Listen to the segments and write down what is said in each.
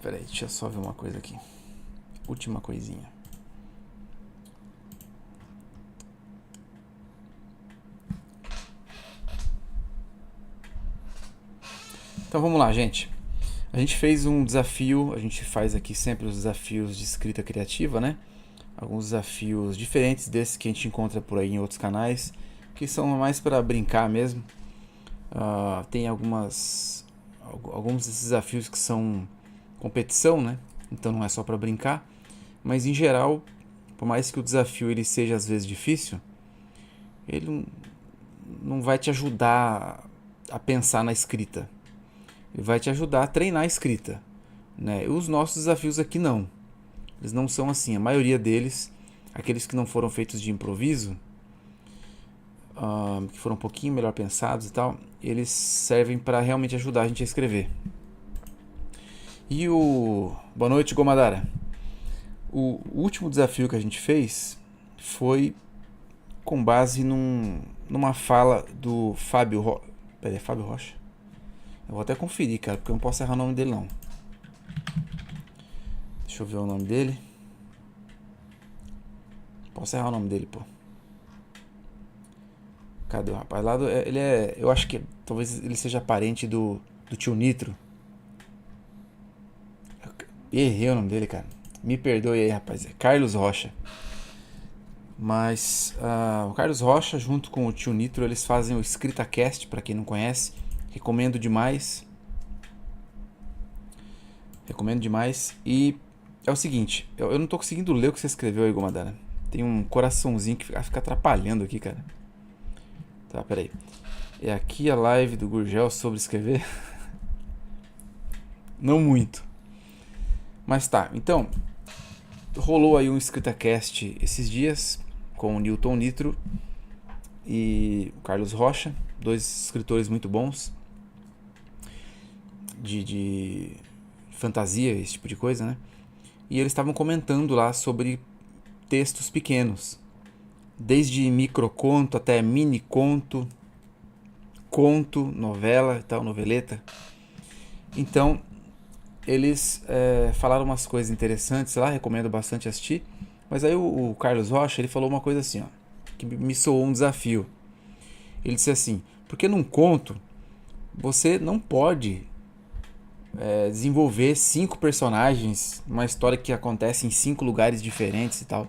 Peraí, deixa eu só ver uma coisa aqui. Última coisinha. Então vamos lá, gente. A gente fez um desafio, a gente faz aqui sempre os desafios de escrita criativa, né? Alguns desafios diferentes desses que a gente encontra por aí em outros canais, que são mais para brincar mesmo. Tem alguns desses desafios que são competição, né? Então não é só para brincar, mas em geral, por mais que o desafio ele seja às vezes difícil, ele não vai te ajudar a pensar na escrita. Ele vai te ajudar a treinar a escrita, né? Os nossos desafios aqui não. Eles não são assim. A maioria deles, aqueles que não foram feitos de improviso, que foram um pouquinho melhor pensados e tal, eles servem para realmente ajudar a gente a escrever. E o... Boa noite, Gomadara. O último desafio que a gente fez foi com base numa fala do Fábio Rocha. Peraí, Fábio Rocha? Eu vou até conferir, cara, porque eu não posso errar o nome dele, não. Deixa eu ver o nome dele. Posso errar o nome dele, pô. Cadê o rapaz? Lá ele é... Eu acho que talvez ele seja parente do tio Nitro. Errei o nome dele, cara. Me perdoe aí, rapaz. É Carlos Rocha. Mas o Carlos Rocha, junto com o tio Nitro, eles fazem o EscritaCast, pra quem não conhece. Recomendo demais. Recomendo demais. E é o seguinte, eu não tô conseguindo ler o que você escreveu aí, Gomadara. Tem um coraçãozinho que fica atrapalhando aqui, cara. Tá, peraí. É aqui a live do Gurgel sobre escrever? Não muito. Mas tá, então... Rolou aí um EscritaCast esses dias com o Newton Nitro e o Carlos Rocha. Dois escritores muito bons. De fantasia, esse tipo de coisa, né? E eles estavam comentando lá sobre textos pequenos, desde microconto até mini conto, conto, novela e tal, noveleta. Então eles falaram umas coisas interessantes lá, recomendo bastante assistir. Mas aí o Carlos Rocha ele falou uma coisa assim, ó, que me soou um desafio. Ele disse assim: porque num conto você não pode desenvolver 5 personagens, uma história que acontece em 5 lugares diferentes e tal.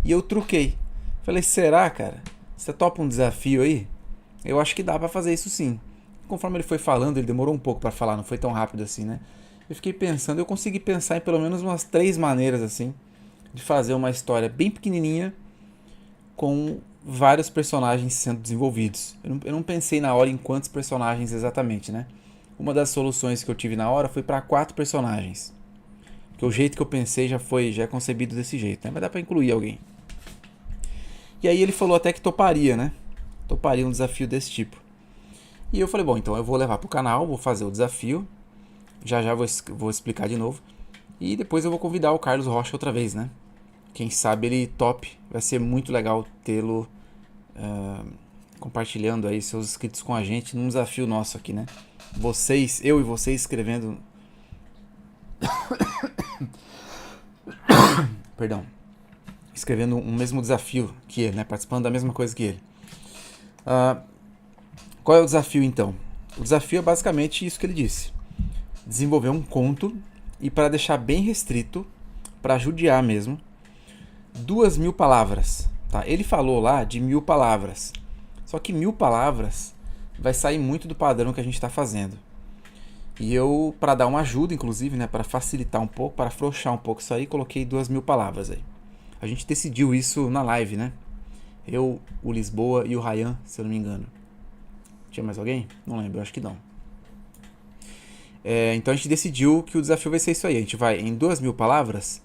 E eu truquei. Falei, será, cara? Você topa um desafio aí? Eu acho que dá pra fazer isso sim. Conforme ele foi falando, ele demorou um pouco pra falar, não foi tão rápido assim, né? Eu fiquei pensando, eu consegui pensar em pelo menos umas 3 maneiras assim de fazer uma história bem pequenininha com vários personagens sendo desenvolvidos. Eu não pensei na hora em quantos personagens exatamente, né? Uma das soluções que eu tive na hora foi para 4 personagens. Porque o jeito que eu pensei já é concebido desse jeito, né? Mas dá pra incluir alguém. E aí ele falou até que toparia, né? Toparia um desafio desse tipo. E eu falei, bom, então eu vou levar pro canal, vou fazer o desafio. Já vou explicar de novo. E depois eu vou convidar o Carlos Rocha outra vez, né? Quem sabe ele tope. Vai ser muito legal tê-lo compartilhando aí seus inscritos com a gente num desafio nosso aqui, né? Eu e vocês escrevendo... Perdão. Escrevendo um mesmo desafio que ele, né? Participando da mesma coisa que ele. Qual é o desafio, então? O desafio é basicamente isso que ele disse. Desenvolver um conto e, para deixar bem restrito, para judiar mesmo, 2.000 palavras. Tá? Ele falou lá de 1.000 palavras. Só que 1.000 palavras vai sair muito do padrão que a gente está fazendo. E eu, para dar uma ajuda, inclusive, né, para facilitar um pouco, para afrouxar um pouco isso aí, coloquei 2.000 palavras aí. A gente decidiu isso na live, né? Eu, o Lisboa e o Ryan, se eu não me engano. Tinha mais alguém? Não lembro, acho que não. Então a gente decidiu que o desafio vai ser isso aí. A gente vai, em 2.000 palavras,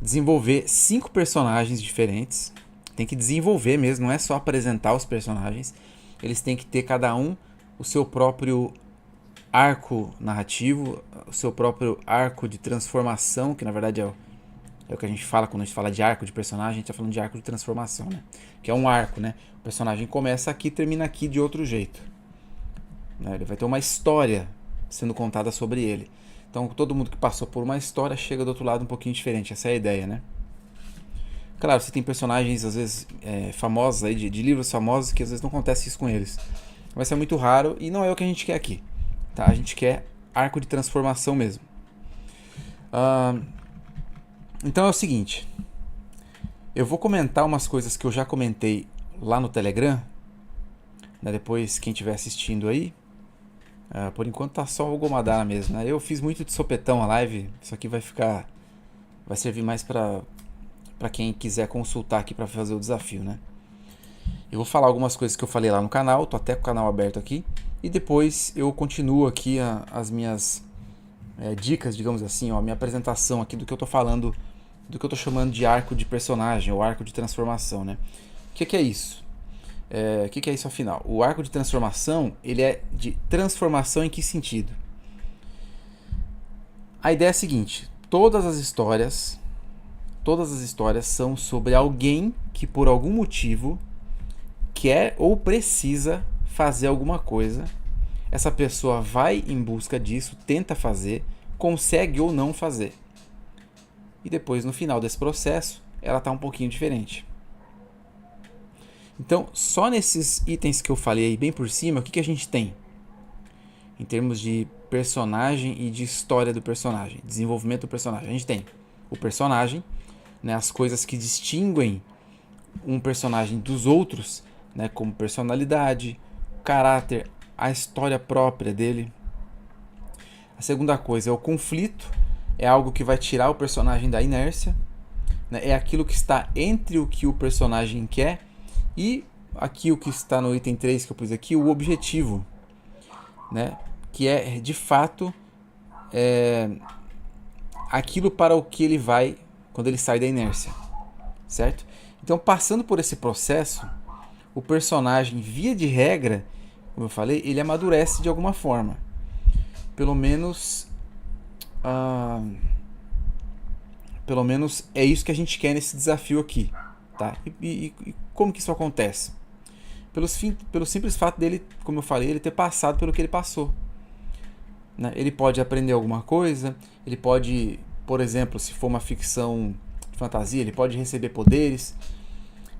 desenvolver 5 personagens diferentes. Tem que desenvolver mesmo, não é só apresentar os personagens. Eles têm que ter cada um o seu próprio arco narrativo, o seu próprio arco de transformação, que na verdade é o que a gente fala quando a gente fala de arco de personagem, a gente tá falando de arco de transformação, né? Que é um arco, né? O personagem começa aqui e termina aqui de outro jeito, né? Ele vai ter uma história sendo contada sobre ele. Então todo mundo que passou por uma história chega do outro lado um pouquinho diferente. Essa é a ideia, né? Claro, você tem personagens, às vezes, famosos aí, de livros famosos, que às vezes não acontece isso com eles. Vai ser muito raro e não é o que a gente quer aqui. Tá? A gente quer arco de transformação mesmo. Então é o seguinte. Eu vou comentar umas coisas que eu já comentei lá no Telegram. Né? Depois, quem estiver assistindo aí. Por enquanto tá só o Gomadara mesmo. Né? Eu fiz muito de sopetão a live. Isso aqui vai servir mais para quem quiser consultar aqui para fazer o desafio, né? Eu vou falar algumas coisas que eu falei lá no canal, tô até com o canal aberto aqui, e depois eu continuo aqui as minhas dicas, digamos assim, a minha apresentação aqui do que eu tô falando, do que eu tô chamando de arco de personagem, ou arco de transformação, né? O que é isso? O que é isso afinal? O arco de transformação, ele é de transformação em que sentido? A ideia é a seguinte, todas as histórias são sobre alguém que por algum motivo quer ou precisa fazer alguma coisa. Essa pessoa vai em busca disso, tenta fazer, consegue ou não fazer. E depois, no final desse processo, ela está um pouquinho diferente. Então, só nesses itens que eu falei aí bem por cima, o que a gente tem? Em termos de personagem e de história do personagem, desenvolvimento do personagem. A gente tem o personagem, né, as coisas que distinguem um personagem dos outros, né, como personalidade, caráter, a história própria dele. A segunda coisa é o conflito, é algo que vai tirar o personagem da inércia, né, é aquilo que está entre o que o personagem quer e aqui o que está no item 3 que eu pus aqui, o objetivo, né, que é de fato aquilo para o que ele vai quando ele sai da inércia, certo? Então, passando por esse processo, o personagem, via de regra, como eu falei, ele amadurece de alguma forma. Pelo menos é isso que a gente quer nesse desafio aqui, tá? E como que isso acontece? Pelo simples fato dele, como eu falei, ele ter passado pelo que ele passou, né? Ele pode aprender alguma coisa, ele pode, por exemplo, se for uma ficção de fantasia, ele pode receber poderes,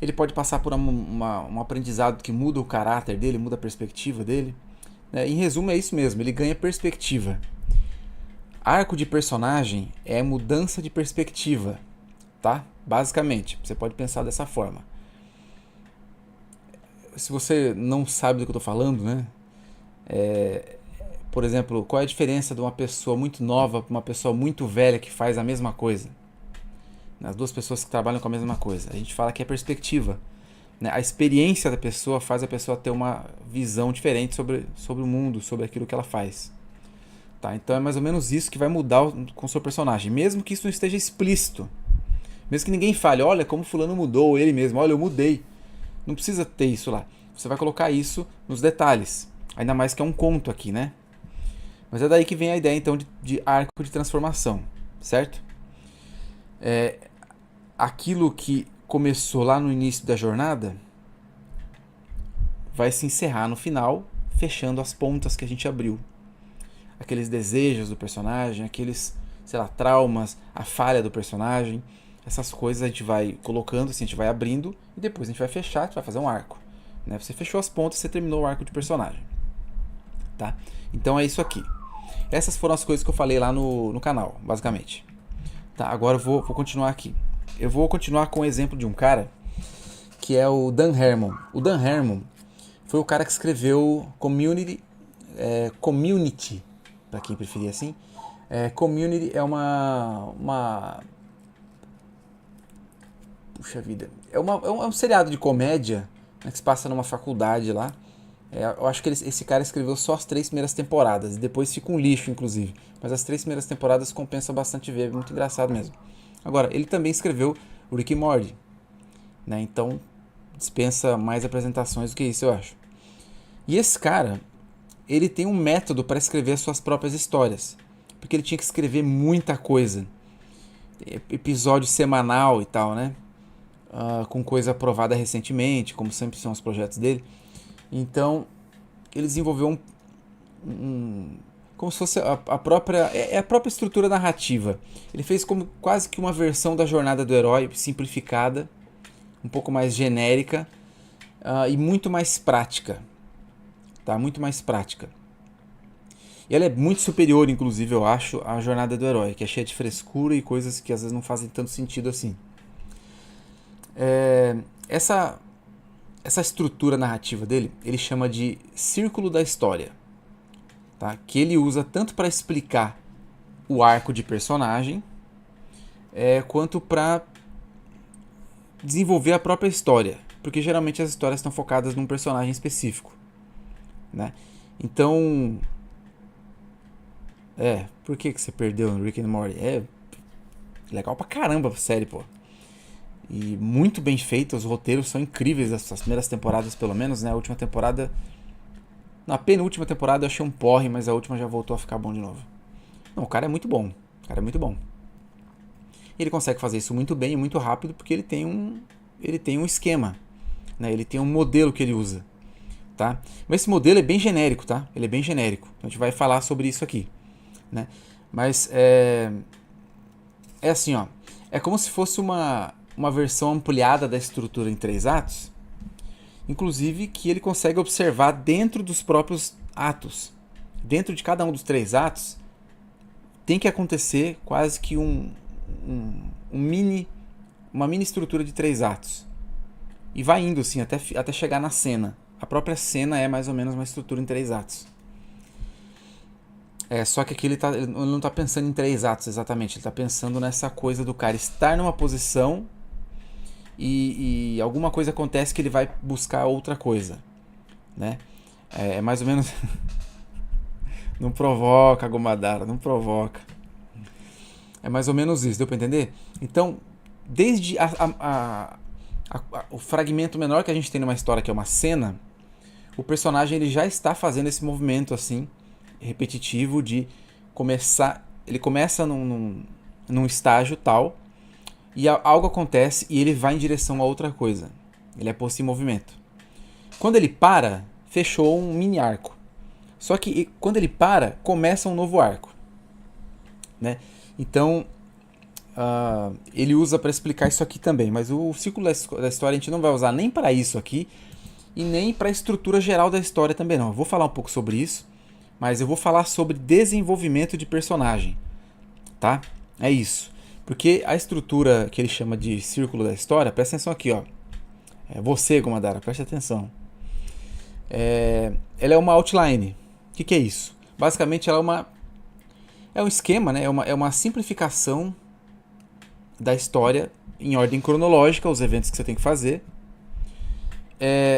ele pode passar por um aprendizado que muda o caráter dele, muda a perspectiva dele, né? Em resumo, é isso mesmo, ele ganha perspectiva. Arco de personagem é mudança de perspectiva, tá? Basicamente, você pode pensar dessa forma. Se você não sabe do que eu estou falando, né? Por exemplo, qual é a diferença de uma pessoa muito nova para uma pessoa muito velha que faz a mesma coisa? As duas pessoas que trabalham com a mesma coisa. A gente fala que é perspectiva, né? A experiência da pessoa faz a pessoa ter uma visão diferente sobre o mundo, sobre aquilo que ela faz. Tá? Então é mais ou menos isso que vai mudar com o seu personagem. Mesmo que isso não esteja explícito. Mesmo que ninguém fale, olha como fulano mudou, ou ele mesmo, olha eu mudei. Não precisa ter isso lá. Você vai colocar isso nos detalhes. Ainda mais que é um conto aqui, né? Mas é daí que vem a ideia então de arco de transformação, certo? Aquilo que começou lá no início da jornada vai se encerrar no final, fechando as pontas que a gente abriu. Aqueles desejos do personagem, aqueles, sei lá, traumas, a falha do personagem, essas coisas a gente vai colocando, assim, a gente vai abrindo e depois a gente vai fechar, a gente vai fazer um arco, né? Você fechou as pontas, você terminou o arco de personagem, tá? Então é isso aqui. Essas foram as coisas que eu falei lá no canal, basicamente. Tá, agora eu vou continuar aqui. Eu vou continuar com o exemplo de um cara que é o Dan Harmon. O Dan Harmon foi o cara que escreveu Community, para quem preferir assim. Community é puxa vida. É um seriado de comédia, né, que se passa numa faculdade lá. Eu acho que esse cara escreveu só as 3 primeiras temporadas. E depois fica um lixo, inclusive. Mas as 3 primeiras temporadas compensa bastante ver. É muito engraçado mesmo. Agora, ele também escreveu o Rick e Morty, né? Então, dispensa mais apresentações do que isso, eu acho. E esse cara, ele tem um método para escrever as suas próprias histórias. Porque ele tinha que escrever muita coisa. Episódio semanal e tal, né? Com coisa aprovada recentemente, como sempre são os projetos dele. Então, ele desenvolveu como se fosse a própria, a própria estrutura narrativa. Ele fez como quase que uma versão da jornada do herói simplificada, um pouco mais genérica e muito mais prática, tá? Muito mais prática. E ela é muito superior, inclusive, eu acho, à jornada do herói, que é cheia de frescura e coisas que às vezes não fazem tanto sentido assim. Essa estrutura narrativa dele, ele chama de círculo da história, tá? Que ele usa tanto para explicar o arco de personagem, quanto para desenvolver a própria história, porque geralmente as histórias estão focadas num personagem específico, né? Então, por que você perdeu no Rick and Morty? É legal pra caramba a série, pô. E muito bem feita, os roteiros são incríveis, as primeiras temporadas pelo menos, né? A última temporada, na penúltima temporada eu achei um porre, mas a última já voltou a ficar bom de novo. Não, o cara é muito bom, Ele consegue fazer isso muito bem e muito rápido porque ele tem um esquema, né? Ele tem um modelo que ele usa, tá? Mas esse modelo é bem genérico, tá? Ele é bem genérico. A gente vai falar sobre isso aqui, né? Mas é assim, ó. É como se fosse uma versão ampliada da estrutura em 3 atos, inclusive que ele consegue observar dentro dos próprios atos. Dentro de cada um dos 3 atos tem que acontecer quase que uma mini estrutura de 3 atos. E vai indo assim até chegar na cena. A própria cena é mais ou menos uma estrutura em 3 atos. Só que aqui ele não está pensando em 3 atos exatamente. Ele está pensando nessa coisa do cara estar numa posição e alguma coisa acontece que ele vai buscar outra coisa, né? É mais ou menos... Não provoca, Gomadara, não provoca. É mais ou menos isso, deu pra entender? Então, desde o fragmento menor que a gente tem numa história, que é uma cena, o personagem ele já está fazendo esse movimento assim, repetitivo de começar... Ele começa num estágio tal, e algo acontece e ele vai em direção a outra coisa. Ele é posto em movimento. Quando ele para, fechou um mini arco. Só que quando ele para, começa um novo arco, né? Então, ele usa para explicar isso aqui também. Mas o ciclo da história a gente não vai usar nem para isso aqui e nem para a estrutura geral da história também não. Eu vou falar um pouco sobre isso, mas eu vou falar sobre desenvolvimento de personagem, tá? É isso. Porque a estrutura que ele chama de círculo da história, presta atenção aqui, ó. Você, Gomadara, preste atenção. Ela é uma outline. O que é isso? Basicamente, ela é um esquema, né? É uma simplificação da história em ordem cronológica, os eventos que você tem que fazer.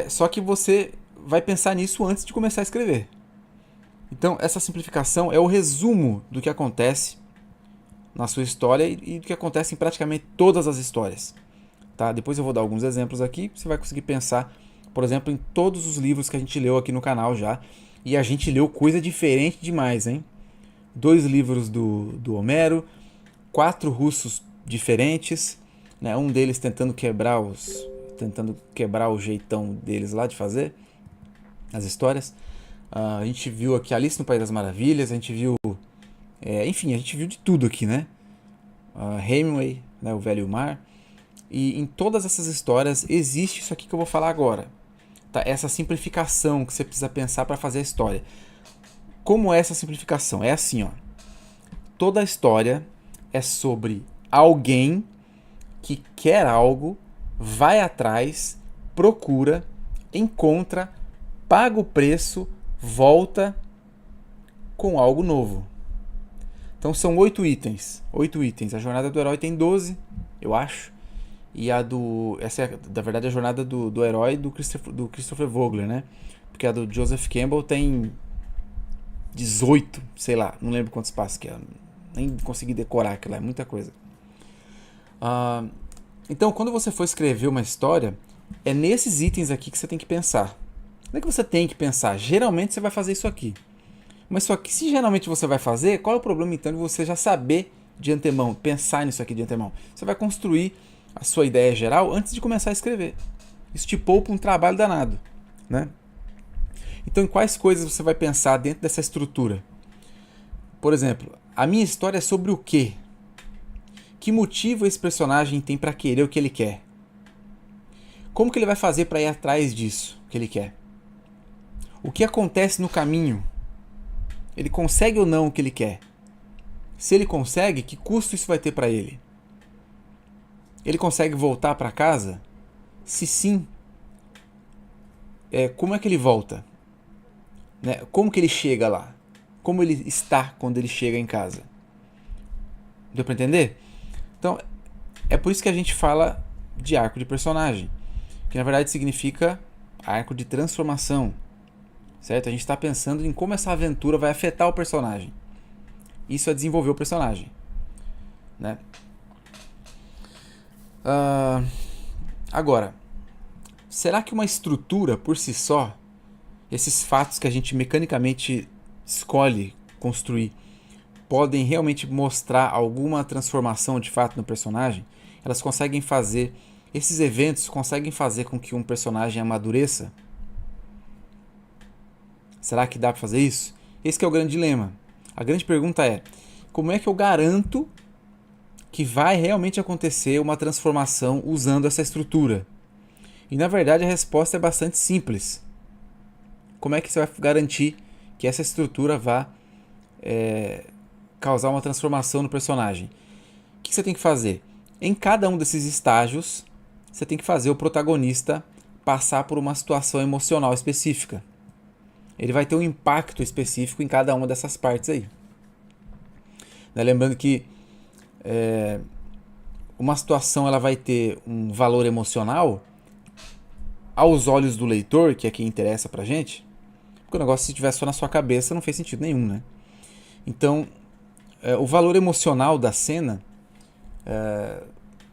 Só que você vai pensar nisso antes de começar a escrever. Então, essa simplificação é o resumo do que acontece na sua história e do que acontece em praticamente todas as histórias. Tá? Depois eu vou dar alguns exemplos aqui, você vai conseguir pensar, por exemplo, em todos os livros que a gente leu aqui no canal já. E a gente leu coisa diferente demais, hein? 2 livros do Homero, 4 russos diferentes, né? Um deles tentando quebrar o jeitão deles lá de fazer as histórias. A gente viu aqui Alice no País das Maravilhas, a gente viu... enfim, a gente viu de tudo aqui, né? Hemingway, né? O Velho e o Mar. E em todas essas histórias existe isso aqui que eu vou falar agora. Tá? Essa simplificação que você precisa pensar para fazer a história. Como é essa simplificação? É assim, ó. Toda a história é sobre alguém que quer algo, vai atrás, procura, encontra, paga o preço, volta com algo novo. Então são 8 itens. 8 itens. A jornada do herói tem 12, eu acho. E essa é, na verdade, a jornada do herói do Christopher Vogler, né? Porque a do Joseph Campbell tem 18, sei lá, não lembro quantos passos que é. Nem consegui decorar aquilo, é muita coisa. Então, quando você for escrever uma história, é nesses itens aqui que você tem que pensar. Não é que você tem que pensar, geralmente você vai fazer isso aqui. Mas só que se geralmente você vai fazer, qual é o problema então de você já saber de antemão, pensar nisso aqui de antemão? Você vai construir a sua ideia geral antes de começar a escrever. Isso te poupa um trabalho danado, né? Então, em quais coisas você vai pensar dentro dessa estrutura? Por exemplo, a minha história é sobre o quê? Que motivo esse personagem tem para querer o que ele quer? Como que ele vai fazer para ir atrás disso que ele quer? O que acontece no caminho? Ele consegue ou não o que ele quer? Se ele consegue, que custo isso vai ter para ele? Ele consegue voltar para casa? Se sim, como é que ele volta? Né? Como que ele chega lá? Como ele está quando ele chega em casa? Deu para entender? Então, é por isso que a gente fala de arco de personagem, que na verdade significa arco de transformação, certo? A gente está pensando em como essa aventura vai afetar o personagem. Isso é desenvolver o personagem, né? Agora, será que uma estrutura por si só, esses fatos que a gente mecanicamente escolhe construir, podem realmente mostrar alguma transformação de fato no personagem? Elas conseguem fazer, esses eventos conseguem fazer com que um personagem amadureça? Será que dá para fazer isso? Esse que é o grande dilema. A grande pergunta é, como é que eu garanto que vai realmente acontecer uma transformação usando essa estrutura? E na verdade a resposta é bastante simples. Como é que você vai garantir que essa estrutura vá causar uma transformação no personagem? O que você tem que fazer? Em cada um desses estágios, você tem que fazer o protagonista passar por uma situação emocional específica. Ele vai ter um impacto específico em cada uma dessas partes aí. Lembrando que uma situação ela vai ter um valor emocional aos olhos do leitor, que é quem interessa pra gente, porque o negócio, se estiver só na sua cabeça, não fez sentido nenhum, né? Então, o valor emocional da cena,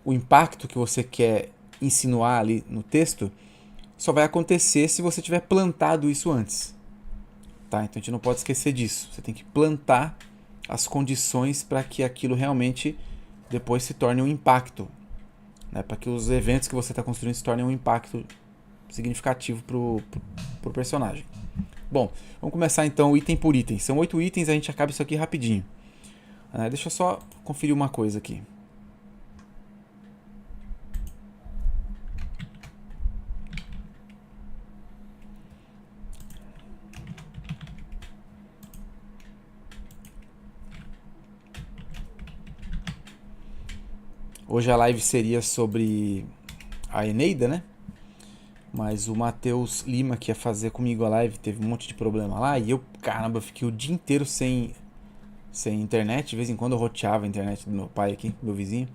o impacto que você quer insinuar ali no texto, só vai acontecer se você tiver plantado isso antes. Tá? Então a gente não pode esquecer disso. Você tem que plantar as condições para que aquilo realmente depois se torne um impacto, né? Para que os eventos que você está construindo se tornem um impacto significativo pro personagem. Bom, vamos começar então item por item. São 8 itens, a gente acaba isso aqui rapidinho. Deixa eu só conferir uma coisa aqui. Hoje a live seria sobre a Eneida, né? Mas o Matheus Lima, que ia fazer comigo a live, teve um monte de problema lá. E eu, caramba, fiquei o dia inteiro sem internet. De vez em quando eu roteava a internet do meu pai aqui, meu vizinho.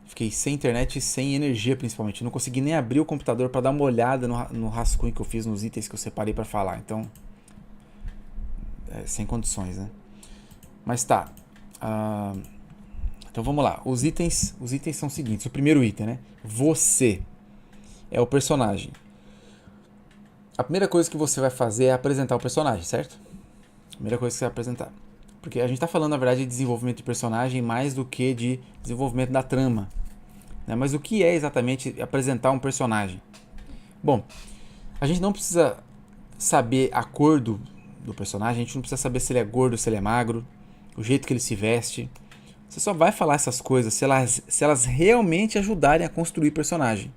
Fiquei sem internet e sem energia, principalmente. Não consegui nem abrir o computador para dar uma olhada no rascunho que eu fiz, nos itens que eu separei para falar. Então, sem condições, né? Mas tá. Então vamos lá. Os itens são os seguintes. O primeiro item, né? Você é o personagem. A primeira coisa que você vai fazer é apresentar o personagem, certo? A primeira coisa que você vai apresentar. Porque a gente está falando, na verdade, de desenvolvimento de personagem mais do que de desenvolvimento da trama, né? Mas o que é exatamente apresentar um personagem? Bom, a gente não precisa saber a cor do personagem, a gente não precisa saber se ele é gordo, se ele é magro, o jeito que ele se veste. Você só vai falar essas coisas se elas realmente ajudarem a construir personagem.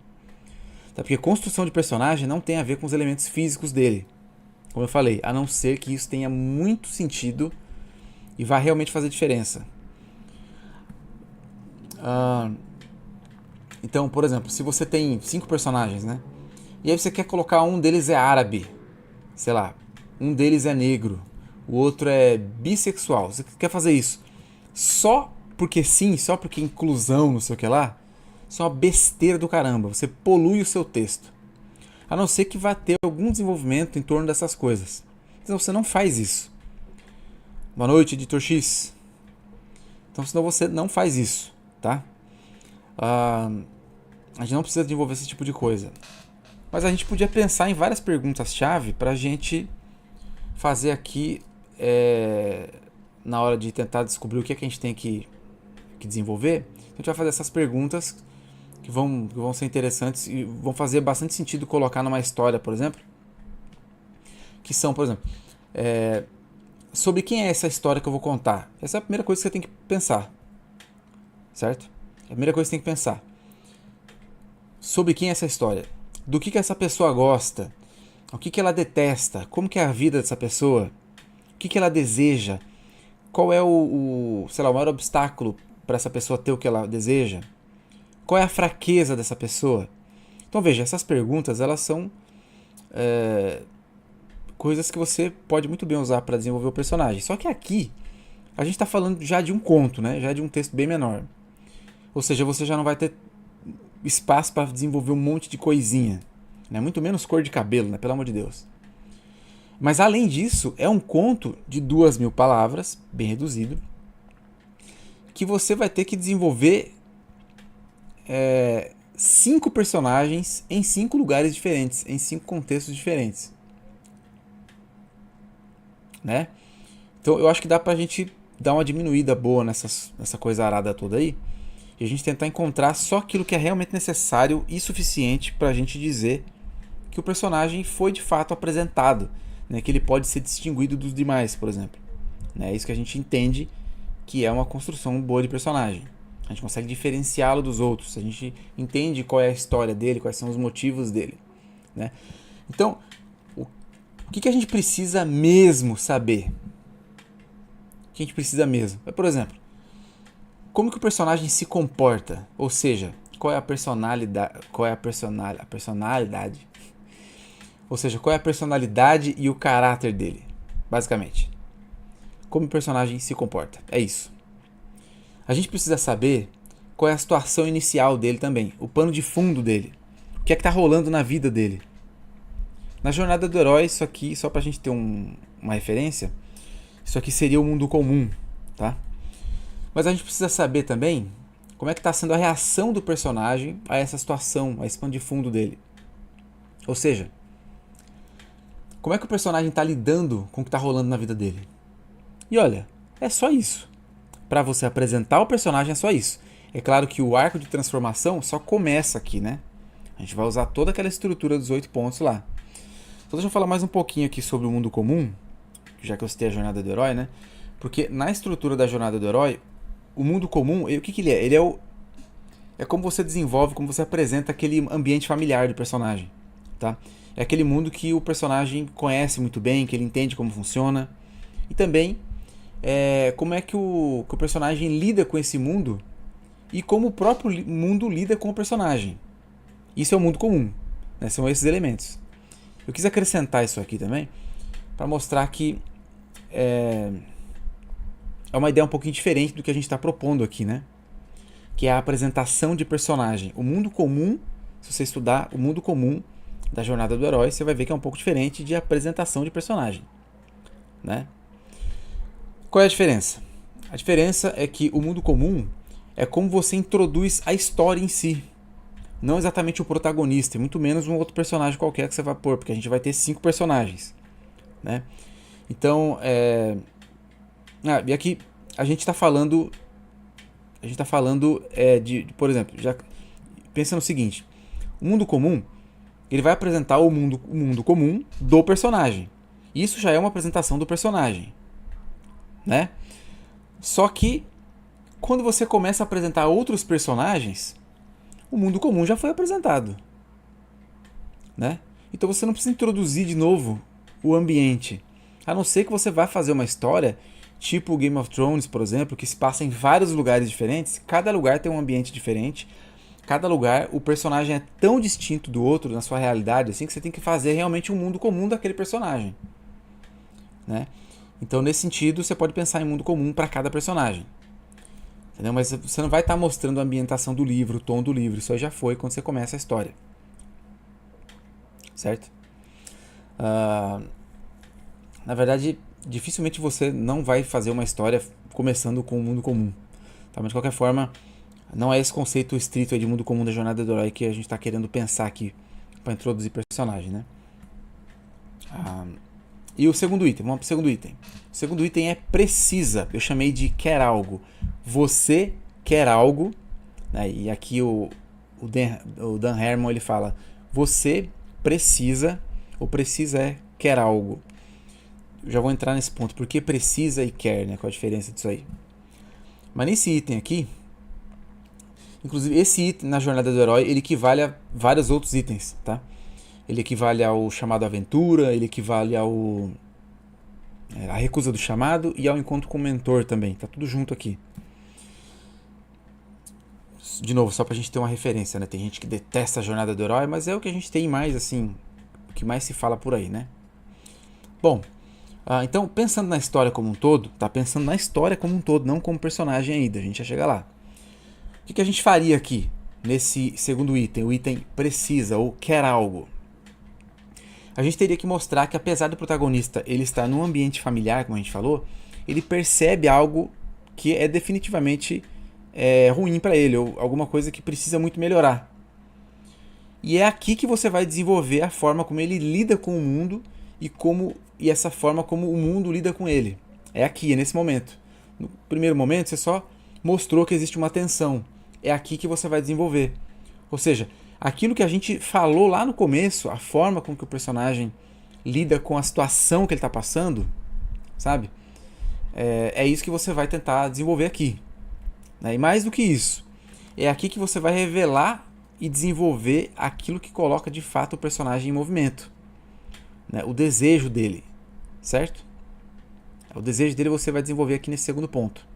Tá? Porque construção de personagem não tem a ver com os elementos físicos dele. Como eu falei, a não ser que isso tenha muito sentido e vai realmente fazer diferença. Então, por exemplo, se você tem 5 personagens, né? E aí você quer colocar um deles é árabe, sei lá, um deles é negro, o outro é bissexual. Você quer fazer isso só porque sim, só porque inclusão, não sei o que lá, isso é uma besteira do caramba. Você polui o seu texto. A não ser que vá ter algum desenvolvimento em torno dessas coisas. Então você não faz isso. Boa noite, editor X. Então senão você não faz isso, tá? A gente não precisa desenvolver esse tipo de coisa. Mas a gente podia pensar em várias perguntas-chave para a gente fazer aqui na hora de tentar descobrir o que a gente tem que desenvolver. A gente vai fazer essas perguntas que vão ser interessantes e vão fazer bastante sentido colocar numa história, por exemplo. Que são, por exemplo, sobre quem é essa história que eu vou contar? Essa é a primeira coisa que você tem que pensar, certo? É a primeira coisa que você tem que pensar. Sobre quem é essa história? Do que essa pessoa gosta? O que ela detesta? Como que é a vida dessa pessoa? O que ela deseja? Qual é sei lá, o maior obstáculo para essa pessoa ter o que ela deseja? Qual é a fraqueza dessa pessoa? Então veja, essas perguntas elas são coisas que você pode muito bem usar para desenvolver o personagem. Só que aqui a gente está falando já de um conto, né? Já de um texto bem menor. Ou seja, você já não vai ter espaço para desenvolver um monte de coisinha, né? Muito menos cor de cabelo, né? Pelo amor de Deus. Mas além disso, é um conto de 2.000 palavras, bem reduzido, que você vai ter que desenvolver 5 personagens em 5 lugares diferentes, em 5 contextos diferentes, né? Então eu acho que dá pra gente dar uma diminuída boa nessa coisa arada toda aí, e a gente tentar encontrar só aquilo que é realmente necessário e suficiente pra gente dizer que o personagem foi de fato apresentado, né? Que ele pode ser distinguido dos demais, por exemplo. É isso que a gente entende que é uma construção boa de personagem. A gente consegue diferenciá-lo dos outros, a gente entende qual é a história dele, quais são os motivos dele, né? Então, o que a gente precisa mesmo saber? O que a gente precisa mesmo? Por exemplo, como que o personagem se comporta? Ou seja, qual é a personalidade? A personalidade? Ou seja, qual é a personalidade e o caráter dele, basicamente. Como o personagem se comporta. É isso. A gente precisa saber qual é a situação inicial dele também, o pano de fundo dele. O que é que tá rolando na vida dele. Na jornada do herói, isso aqui, só pra gente ter uma referência, isso aqui seria o mundo comum, tá? Mas a gente precisa saber também como é que tá sendo a reação do personagem a essa situação, a esse pano de fundo dele. Ou seja, como é que o personagem tá lidando com o que tá rolando na vida dele. E olha, é só isso. Para você apresentar o personagem é só isso. É claro que o arco de transformação só começa aqui, né? A gente vai usar toda aquela estrutura dos 8 pontos lá. Então deixa eu falar mais um pouquinho aqui sobre o mundo comum, já que eu citei a jornada do herói, né? Porque na estrutura da jornada do herói, o mundo comum, o que ele é? Ele é como você desenvolve, como você apresenta aquele ambiente familiar do personagem, tá? É aquele mundo que o personagem conhece muito bem, que ele entende como funciona. E também como é que o personagem lida com esse mundo e como o próprio mundo lida com o personagem. Isso é o mundo comum, né? São esses elementos. Eu quis acrescentar isso aqui também para mostrar que é uma ideia um pouquinho diferente do que a gente está propondo aqui, né? Que é a apresentação de personagem. O mundo comum, se você estudar o mundo comum da jornada do herói, você vai ver que é um pouco diferente de apresentação de personagem, né? Qual é a diferença? A diferença é que o mundo comum é como você introduz a história em si. Não exatamente o protagonista, e muito menos um outro personagem qualquer que você vai pôr, porque a gente vai ter 5 personagens, né? Então, e aqui a gente está falando por exemplo, já pensa no seguinte: o mundo comum ele vai apresentar o mundo comum do personagem. Isso já é uma apresentação do personagem, né? Só que quando você começa a apresentar outros personagens, o mundo comum já foi apresentado, né? Então você não precisa introduzir de novo o ambiente, a não ser que você vá fazer uma história tipo Game of Thrones, por exemplo, que se passa em vários lugares diferentes. Cada lugar tem um ambiente diferente. Cada lugar, o personagem é tão distinto do outro na sua realidade, assim, que você tem que fazer realmente um mundo comum daquele personagem, né? Então, nesse sentido, você pode pensar em mundo comum para cada personagem. Entendeu? Mas você não vai estar mostrando a ambientação do livro, o tom do livro. Isso aí já foi quando você começa a história. Certo? Na verdade, dificilmente você não vai fazer uma história começando com o mundo comum. Tá? Mas de qualquer forma, não é esse conceito estrito aí de mundo comum da jornada do herói que a gente está querendo pensar aqui para introduzir personagem, né? E o segundo item, vamos para o segundo item. O segundo item é precisa. Eu chamei de quer algo. Você quer algo, né? E aqui o Dan Harmon ele fala: você precisa, ou precisa é quer algo. já vou entrar nesse ponto. Por que precisa e quer, né? Qual a diferença disso aí? Mas nesse item aqui, inclusive esse item na jornada do herói, ele equivale a vários outros itens, tá? Ele equivale ao chamado aventura, ele equivale ao a recusa do chamado e ao encontro com o mentor também. Tá tudo junto aqui. De novo, só pra gente ter uma referência, né? Tem gente que detesta a jornada do herói, mas é o que a gente tem mais, assim, o que mais se fala por aí, né? Bom, então pensando na história como um todo, tá? Pensando na história como um todo, não como personagem ainda, a gente já chega lá. O que a gente faria aqui, nesse segundo item, o item precisa ou quer algo? A gente teria que mostrar que apesar do protagonista ele estar num ambiente familiar, como a gente falou, ele percebe algo que é definitivamente ruim para ele, ou alguma coisa que precisa muito melhorar. E é aqui que você vai desenvolver a forma como ele lida com o mundo e essa forma como o mundo lida com ele. É aqui, é nesse momento. No primeiro momento você só mostrou que existe uma tensão. É aqui que você vai desenvolver. Ou seja, aquilo que a gente falou lá no começo, a forma com que o personagem lida com a situação que ele está passando, sabe? É isso que você vai tentar desenvolver aqui. Né? E mais do que isso, é aqui que você vai revelar e desenvolver aquilo que coloca de fato o personagem em movimento. Né? O desejo dele, certo? O desejo dele você vai desenvolver aqui nesse segundo ponto.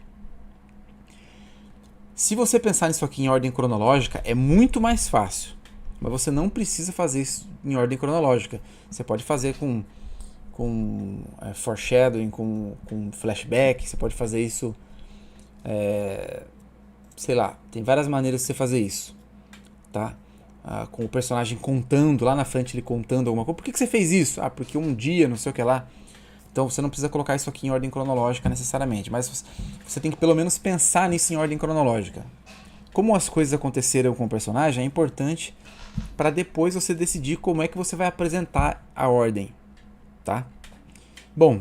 Se você pensar nisso aqui em ordem cronológica, é muito mais fácil. Mas você não precisa fazer isso em ordem cronológica. Você pode fazer com foreshadowing, com flashback. Você pode fazer isso... sei lá, tem várias maneiras de você fazer isso. Tá? Com o personagem contando, lá na frente ele contando alguma coisa. Por que você fez isso? Porque um dia, não sei o que lá... Então você não precisa colocar isso aqui em ordem cronológica necessariamente, mas você tem que pelo menos pensar nisso em ordem cronológica. Como as coisas aconteceram com o personagem é importante para depois você decidir como é que você vai apresentar a ordem, tá? Bom,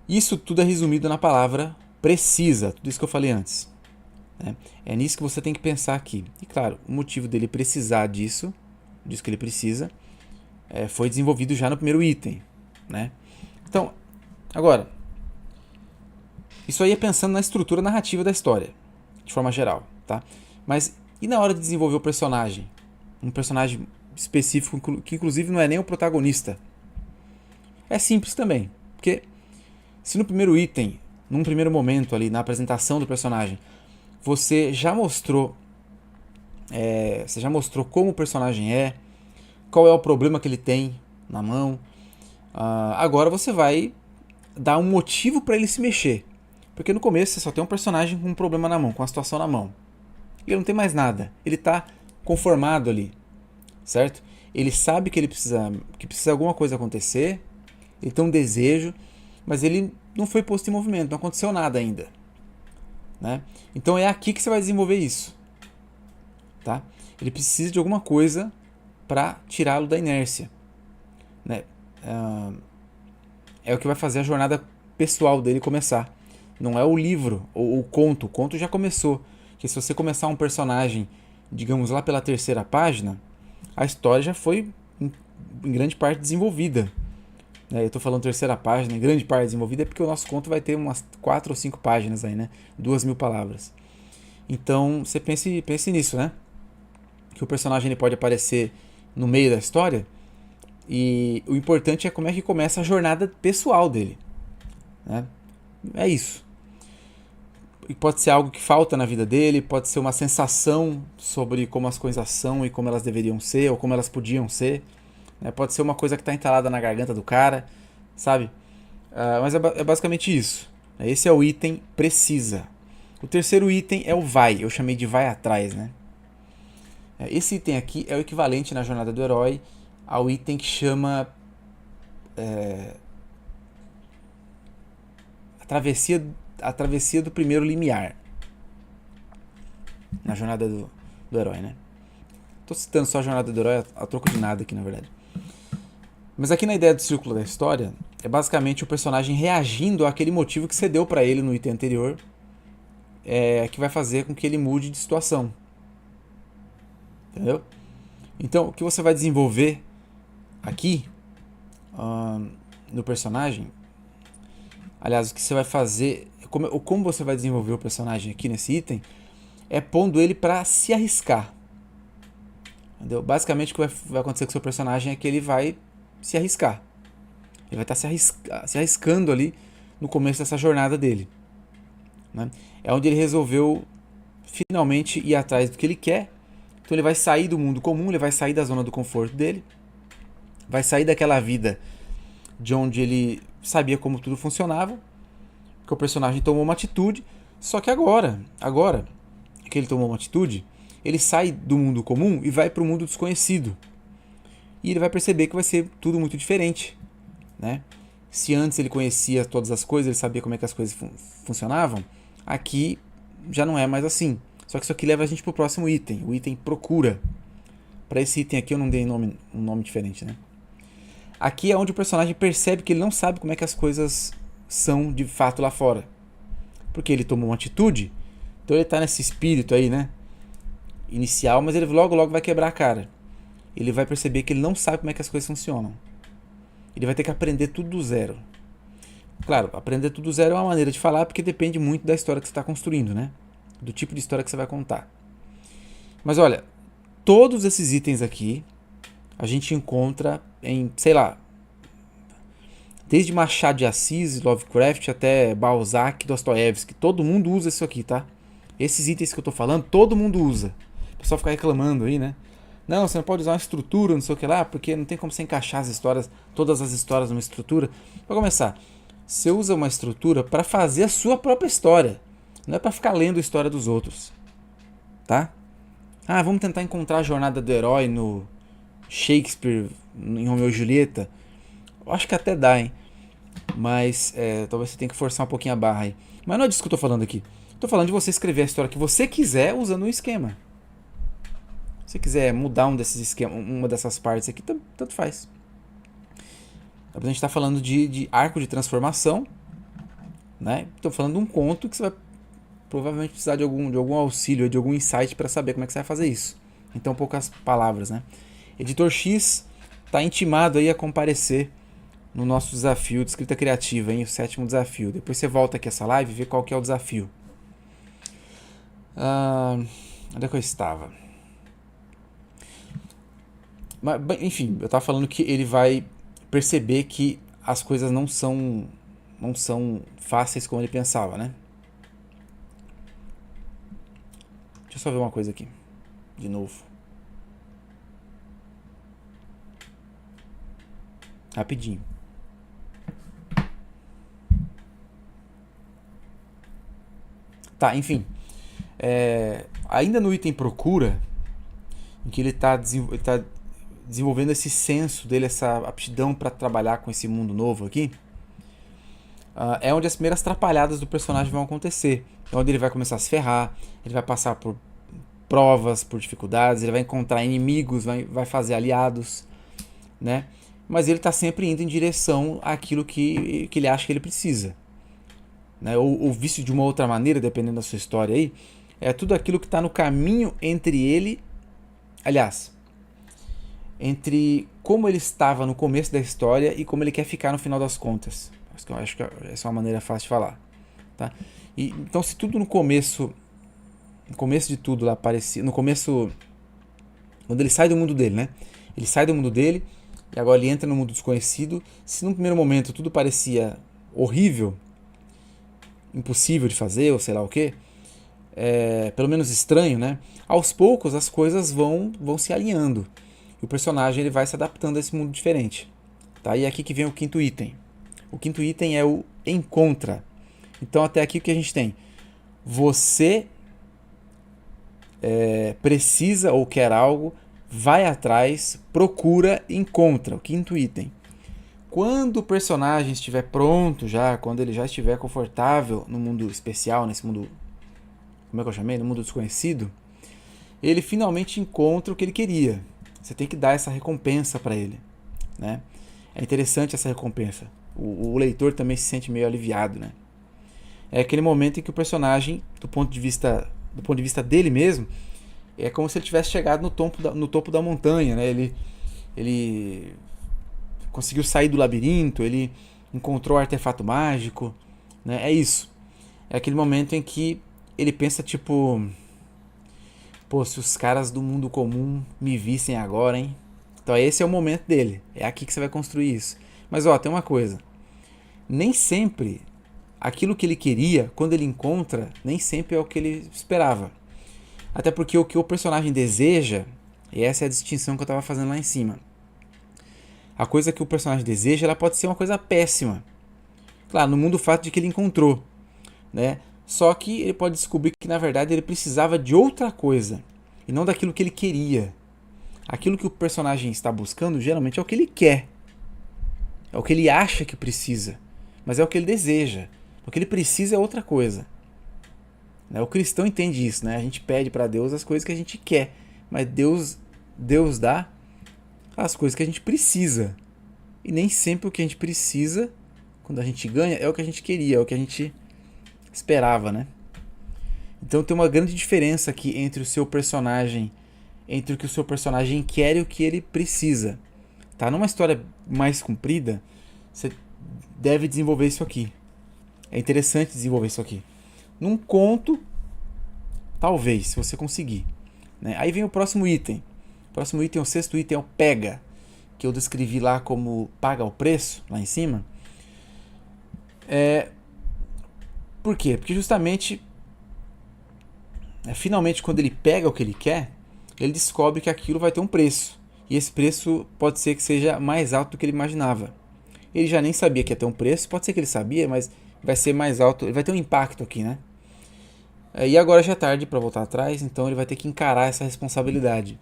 isso tudo é resumido na palavra precisa, tudo isso que eu falei antes. Né? É nisso que você tem que pensar aqui. E claro, o motivo dele precisar disso que ele precisa, foi desenvolvido já no primeiro item, né? Então, agora, isso aí é pensando na estrutura narrativa da história, de forma geral, tá? Mas e na hora de desenvolver o personagem? Um personagem específico, que inclusive não é nem o protagonista. É simples também, porque se no primeiro item, num primeiro momento ali, na apresentação do personagem, você já mostrou como o personagem é, qual é o problema que ele tem na mão. Agora você vai dar um motivo para ele se mexer. Porque no começo você só tem um personagem com um problema na mão, com a situação na mão. Ele não tem mais nada. Ele está conformado ali, certo? Ele sabe que precisa alguma coisa acontecer, ele tem um desejo, mas ele não foi posto em movimento, não aconteceu nada ainda. Né? Então é aqui que você vai desenvolver isso. Tá? Ele precisa de alguma coisa para tirá-lo da inércia. Né? É o que vai fazer a jornada pessoal dele começar. Não é o livro ou o conto. O conto já começou. Porque se você começar um personagem, digamos lá pela terceira página, a história já foi em grande parte desenvolvida. Eu estou falando terceira página, em grande parte desenvolvida, é porque o nosso conto vai ter umas 4 ou 5 páginas aí, né? 2.000 palavras. Então você pense nisso, né? Que o personagem ele pode aparecer no meio da história. E o importante é como é que começa a jornada pessoal dele. Né? É isso. E pode ser algo que falta na vida dele, pode ser uma sensação sobre como as coisas são e como elas deveriam ser, ou como elas podiam ser. Né? Pode ser uma coisa que está entalada na garganta do cara, sabe? Mas é basicamente isso. Esse é o item precisa. O terceiro item é o vai. Eu chamei de vai atrás, né? Esse item aqui é o equivalente na jornada do herói ao item que chama a travessia do primeiro limiar na jornada do herói, né? Tô citando só a jornada do herói a troco de nada aqui, na verdade. Mas aqui na ideia do círculo da história, é basicamente o personagem reagindo àquele motivo que você deu pra ele no item anterior, que vai fazer com que ele mude de situação. Entendeu? Então, o que você vai desenvolver aqui no personagem, aliás, o que você vai fazer, como você vai desenvolver o personagem aqui nesse item, é pondo ele para se arriscar. Entendeu? Basicamente o que vai acontecer com o seu personagem é que ele vai se arriscar. Ele vai estar se arriscando ali no começo dessa jornada dele. Né? É onde ele resolveu finalmente ir atrás do que ele quer. Então ele vai sair do mundo comum, ele vai sair da zona do conforto dele, vai sair daquela vida de onde ele sabia como tudo funcionava, que o personagem tomou uma atitude, só que agora que ele tomou uma atitude, ele sai do mundo comum e vai para o mundo desconhecido. E ele vai perceber que vai ser tudo muito diferente. Né? Se antes ele conhecia todas as coisas, ele sabia como é que as coisas funcionavam, aqui já não é mais assim. Só que isso aqui leva a gente para o próximo item, o item procura. Para esse item aqui eu não dei um nome diferente. Né? Aqui é onde o personagem percebe que ele não sabe como é que as coisas são de fato lá fora. Porque ele tomou uma atitude, então ele está nesse espírito aí, né? Inicial, mas ele logo vai quebrar a cara. Ele vai perceber que ele não sabe como é que as coisas funcionam. Ele vai ter que aprender tudo do zero. Claro, aprender tudo do zero é uma maneira de falar, porque depende muito da história que você está construindo, né? Do tipo de história que você vai contar. Mas olha, todos esses itens aqui a gente encontra em, sei lá, desde Machado de Assis, Lovecraft até Balzac, Dostoiévski. Todo mundo usa isso aqui, tá? Esses itens que eu tô falando, todo mundo usa. O pessoal fica reclamando aí, né? Não, você não pode usar uma estrutura, não sei o que lá, porque não tem como você encaixar as histórias, todas as histórias numa estrutura. Para começar, você usa uma estrutura para fazer a sua própria história. Não é para ficar lendo a história dos outros. Tá? Ah, vamos tentar encontrar a jornada do herói no Shakespeare, em Romeu e Julieta. Eu acho que até dá, hein? Mas talvez você tenha que forçar um pouquinho a barra aí. Mas não é disso que eu tô falando aqui. Tô falando de você escrever a história que você quiser usando um esquema. Se você quiser mudar um desses esquemas, uma dessas partes aqui, tanto faz. A gente está falando de arco de transformação, né? Estou falando de um conto que você vai provavelmente precisar de algum auxílio, de algum insight para saber como é que você vai fazer isso. Então, poucas palavras, né? Editor X está intimado aí a comparecer no nosso desafio de escrita criativa, hein? O 7º desafio. Depois você volta aqui essa live e vê qual que é o desafio. Onde é que eu estava? Mas, enfim, eu estava falando que ele vai perceber que as coisas não são fáceis como ele pensava, né? Deixa eu só ver uma coisa aqui, de novo. Rapidinho. Tá, enfim. Ainda no item procura, em que ele está desenvolvendo esse senso dele, essa aptidão para trabalhar com esse mundo novo aqui, é onde as primeiras atrapalhadas do personagem vão acontecer. É onde ele vai começar a se ferrar, ele vai passar por provas, por dificuldades, ele vai encontrar inimigos, vai fazer aliados, né? Mas ele está sempre indo em direção àquilo que ele acha que ele precisa. Né? Ou visto de uma outra maneira, dependendo da sua história aí, é tudo aquilo que está no caminho entre ele, aliás, entre como ele estava no começo da história e como ele quer ficar no final das contas. Eu acho que essa é uma maneira fácil de falar. Tá? Então, se tudo no começo de tudo lá parecia, no começo, quando ele sai do mundo dele, né? Ele sai do mundo dele e agora ele entra no mundo desconhecido. Se no primeiro momento tudo parecia horrível, impossível de fazer, ou sei lá o que, pelo menos estranho, né? Aos poucos as coisas vão se alinhando. E o personagem ele vai se adaptando a esse mundo diferente. Tá? E é aqui que vem o 5º item. O 5º item é o encontra. Então até aqui o que a gente tem? Você precisa ou quer algo, vai atrás, procura, encontra. O 5º item. Quando o personagem estiver pronto já, quando ele já estiver confortável no mundo especial, nesse mundo, como é que eu chamei? No mundo desconhecido, ele finalmente encontra o que ele queria. Você tem que dar essa recompensa para ele, né? É interessante essa recompensa. O leitor também se sente meio aliviado, né? É aquele momento em que o personagem, do ponto de vista dele mesmo, é como se ele tivesse chegado no topo da montanha, né? Ele conseguiu sair do labirinto, ele encontrou o artefato mágico, né? É isso. É aquele momento em que ele pensa tipo, pô, se os caras do mundo comum me vissem agora, hein? Então esse é o momento dele. É aqui que você vai construir isso. Mas ó, tem uma coisa. Nem sempre aquilo que ele queria, quando ele encontra, nem sempre é o que ele esperava. Até porque o que o personagem deseja, e essa é a distinção que eu estava fazendo lá em cima. A coisa que o personagem deseja, ela pode ser uma coisa péssima. Claro, no mundo fato de que ele encontrou, né? Só que ele pode descobrir que na verdade ele precisava de outra coisa e não daquilo que ele queria. Aquilo que o personagem está buscando geralmente é o que ele quer. É o que ele acha que precisa, mas é o que ele deseja. O que ele precisa é outra coisa. O cristão entende isso, né? A gente pede para Deus as coisas que a gente quer, mas Deus dá as coisas que a gente precisa. E nem sempre o que a gente precisa, quando a gente ganha, é o que a gente queria, é o que a gente esperava, né? Então tem uma grande diferença aqui entre o seu personagem, entre o que o seu personagem quer e o que ele precisa. Tá? Numa história mais comprida, você deve desenvolver isso aqui. É interessante desenvolver isso aqui. Num conto, talvez, se você conseguir. Né? Aí vem o próximo item. O próximo item, o sexto item, é o pega, que eu descrevi lá como paga o preço, lá em cima. Por quê? Porque justamente, finalmente, quando ele pega o que ele quer, ele descobre que aquilo vai ter um preço. E esse preço pode ser que seja mais alto do que ele imaginava. Ele já nem sabia que ia ter um preço, pode ser que ele sabia, mas vai ser mais alto, ele vai ter um impacto aqui, né? E agora já é tarde para voltar atrás, então ele vai ter que encarar essa responsabilidade.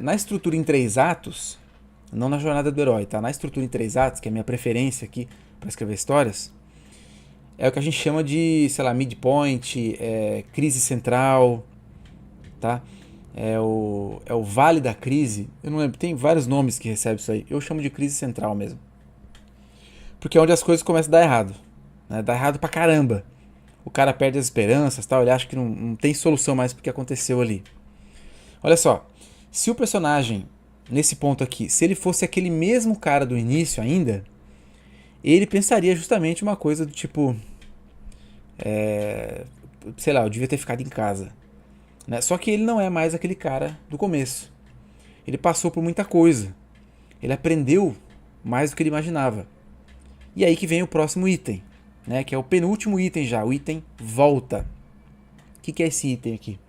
Na estrutura em 3 atos, não na jornada do herói, tá? Na estrutura em 3 atos, que é a minha preferência aqui para escrever histórias, é o que a gente chama de, sei lá, midpoint, crise central, tá? É o vale da crise, eu não lembro, tem vários nomes que recebe isso aí, eu chamo de crise central mesmo. Porque é onde as coisas começam a dar errado, né? Dá errado pra caramba. O cara perde as esperanças, tal, ele acha que não tem solução mais pro que aconteceu ali. Olha só, se o personagem, nesse ponto aqui, se ele fosse aquele mesmo cara do início ainda, ele pensaria justamente uma coisa do tipo, sei lá, eu devia ter ficado em casa. Né? Só que ele não é mais aquele cara do começo. Ele passou por muita coisa. Ele aprendeu mais do que ele imaginava. E aí que vem o próximo item, né? Que é o penúltimo item já, o item volta. O que é esse item aqui?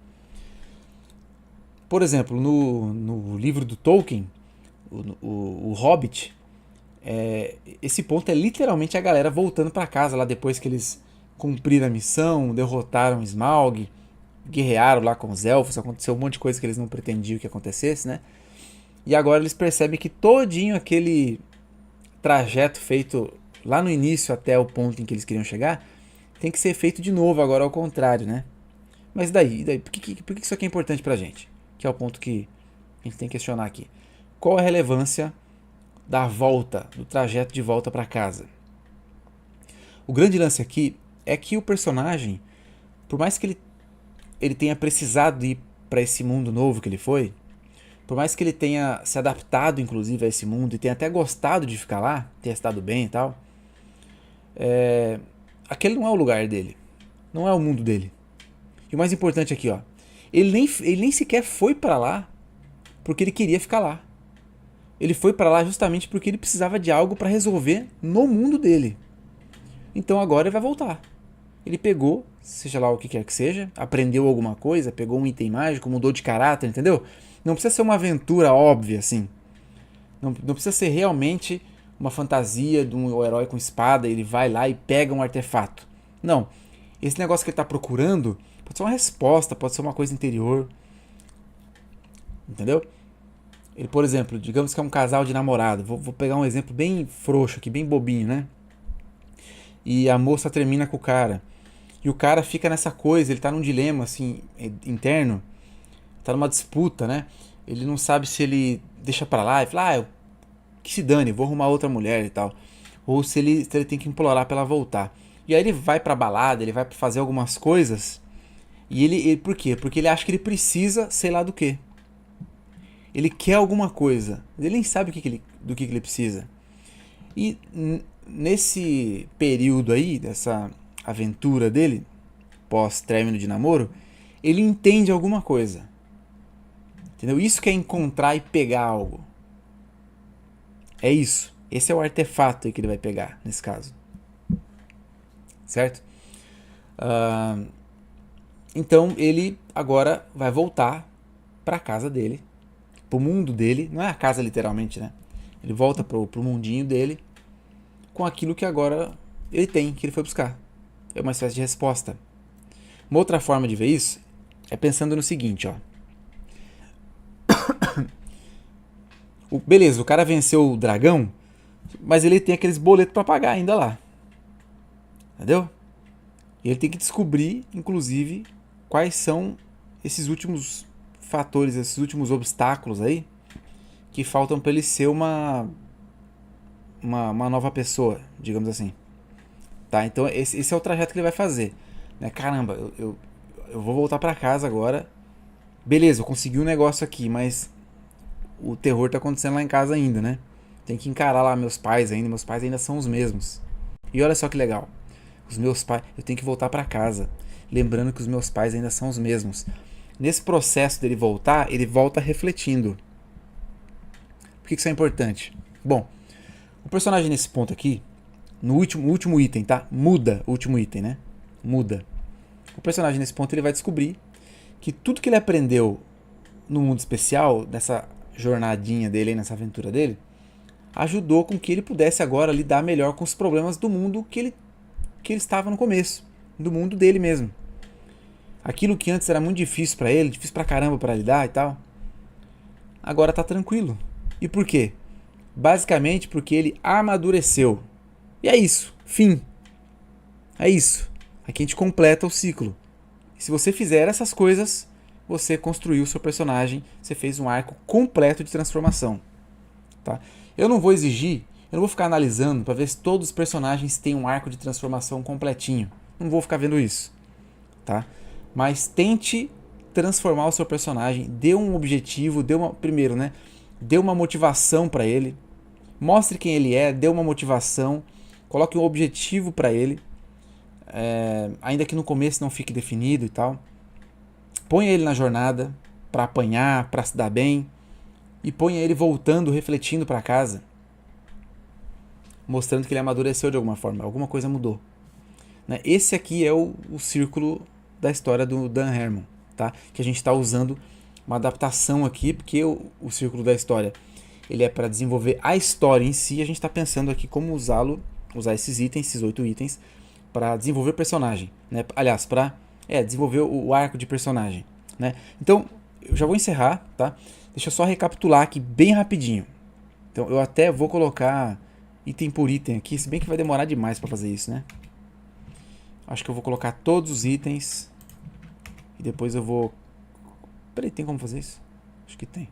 Por exemplo, no livro do Tolkien, o Hobbit, esse ponto é literalmente a galera voltando para casa lá depois que eles cumpriram a missão, derrotaram Smaug, guerrearam lá com os elfos, aconteceu um monte de coisa que eles não pretendiam que acontecesse, né? E agora eles percebem que todinho aquele trajeto feito lá no início até o ponto em que eles queriam chegar tem que ser feito de novo agora ao contrário, né? Mas daí por que isso aqui é importante pra gente? Que é o ponto que a gente tem que questionar aqui. Qual a relevância da volta, do trajeto de volta para casa? O grande lance aqui é que o personagem, por mais que ele tenha precisado ir para esse mundo novo que ele foi, por mais que ele tenha se adaptado inclusive a esse mundo e tenha até gostado de ficar lá, tenha estado bem e tal, aquele não é o lugar dele, não é o mundo dele. E o mais importante aqui, ó, ele nem sequer foi para lá porque ele queria ficar lá. Ele foi para lá justamente porque ele precisava de algo para resolver no mundo dele. Então agora ele vai voltar. Ele pegou, seja lá o que quer que seja, aprendeu alguma coisa, pegou um item mágico, mudou de caráter, entendeu? Não precisa ser uma aventura óbvia, assim. Não precisa ser realmente uma fantasia de um herói com espada, ele vai lá e pega um artefato. Não. Esse negócio que ele está procurando pode ser uma resposta, pode ser uma coisa interior. Entendeu? Ele, por exemplo, digamos que é um casal de namorado. Vou pegar um exemplo bem frouxo aqui, bem bobinho, né? E a moça termina com o cara. E o cara fica nessa coisa, ele tá num dilema, assim, interno. Tá numa disputa, né? Ele não sabe se ele deixa pra lá e fala, que se dane, vou arrumar outra mulher e tal. Ou se ele tem que implorar pra ela voltar. E aí ele vai pra balada, ele vai fazer algumas coisas. E ele por quê? Porque ele acha que ele precisa, sei lá do quê. Ele quer alguma coisa, mas ele nem sabe do que ele precisa. E nesse período aí, dessa aventura dele, pós-término de namoro, ele entende alguma coisa. Entendeu? Isso que é encontrar e pegar algo. É isso. Esse é o artefato aí que ele vai pegar, nesse caso. Certo? Então ele agora vai voltar para a casa dele, pro mundo dele. Não é a casa literalmente, né? Ele volta pro mundinho dele com aquilo que agora ele tem, que ele foi buscar. É uma espécie de resposta. Uma outra forma de ver isso é pensando no seguinte, ó. Beleza, o cara venceu o dragão, mas ele tem aqueles boletos para pagar ainda lá. Entendeu? E ele tem que descobrir, inclusive, quais são esses últimos fatores, esses últimos obstáculos aí que faltam para ele ser uma nova pessoa, digamos assim. Tá? Então esse é o trajeto que ele vai fazer. Né? Caramba, eu vou voltar para casa agora. Beleza, eu consegui um negócio aqui, mas o terror tá acontecendo lá em casa ainda, né? Tem que encarar lá meus pais ainda são os mesmos. E olha só que legal. Os meus pais, eu tenho que voltar para casa, lembrando que os meus pais ainda são os mesmos. Nesse processo dele voltar, ele volta refletindo. Por que isso é importante? Bom, o personagem nesse ponto aqui, no último item, tá? Muda o último item, né? Muda. O personagem nesse ponto ele vai descobrir que tudo que ele aprendeu no mundo especial, nessa jornadinha dele, nessa aventura dele, ajudou com que ele pudesse agora lidar melhor com os problemas do mundo que ele estava no começo, do mundo dele mesmo. Aquilo que antes era muito difícil pra ele, difícil pra caramba pra lidar e tal, agora tá tranquilo. E por quê? Basicamente porque ele amadureceu. E é isso, fim. É isso. Aqui a gente completa o ciclo. E se você fizer essas coisas, você construiu o seu personagem, você fez um arco completo de transformação. Tá? Eu não vou exigir, eu não vou ficar analisando para ver se todos os personagens têm um arco de transformação completinho. Não vou ficar vendo isso. Tá? Mas tente transformar o seu personagem, dê um objetivo, primeiro, né? Dê uma motivação para ele, mostre quem ele é, dê uma motivação, coloque um objetivo para ele, ainda que no começo não fique definido e tal. Ponha ele na jornada para apanhar, para se dar bem, e ponha ele voltando, refletindo para casa, mostrando que ele amadureceu de alguma forma, alguma coisa mudou. Né? Esse aqui é o círculo da história do Dan Harmon, tá? Que a gente está usando uma adaptação aqui, porque o círculo da história ele é para desenvolver a história em si, a gente está pensando aqui como usar esses itens, esses 8 itens, para desenvolver personagem. Né? Aliás, para desenvolver o arco de personagem. Né? Então, eu já vou encerrar, tá? Deixa eu só recapitular aqui bem rapidinho. Então, eu até vou colocar item por item aqui, se bem que vai demorar demais para fazer isso, né? Acho que eu vou colocar todos os itens e depois eu vou... Peraí, tem como fazer isso? Acho que tem.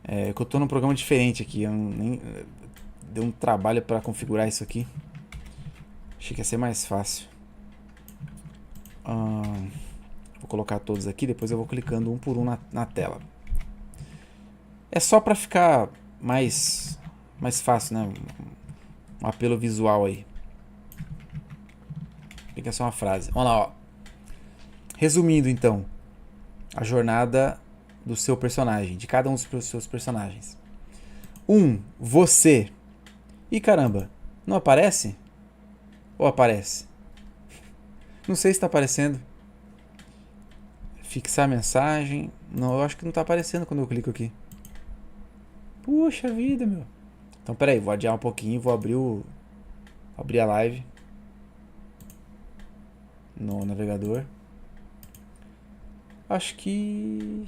É que eu tô num programa diferente aqui, deu um trabalho para configurar isso aqui. Achei que ia ser mais fácil. Vou colocar todos aqui, depois eu vou clicando um por um na tela. É só para ficar mais fácil, né? Um apelo visual aí. Fica só uma frase. Vamos lá, ó. Resumindo, então, a jornada do seu personagem, de cada um dos seus personagens. Você. Ih, caramba, não aparece? Ou aparece? Não sei se está aparecendo. Fixar mensagem. Não, eu acho que não está aparecendo quando eu clico aqui. Puxa vida, meu. Então, peraí, vou adiar um pouquinho, vou abrir a live no navegador. Acho que...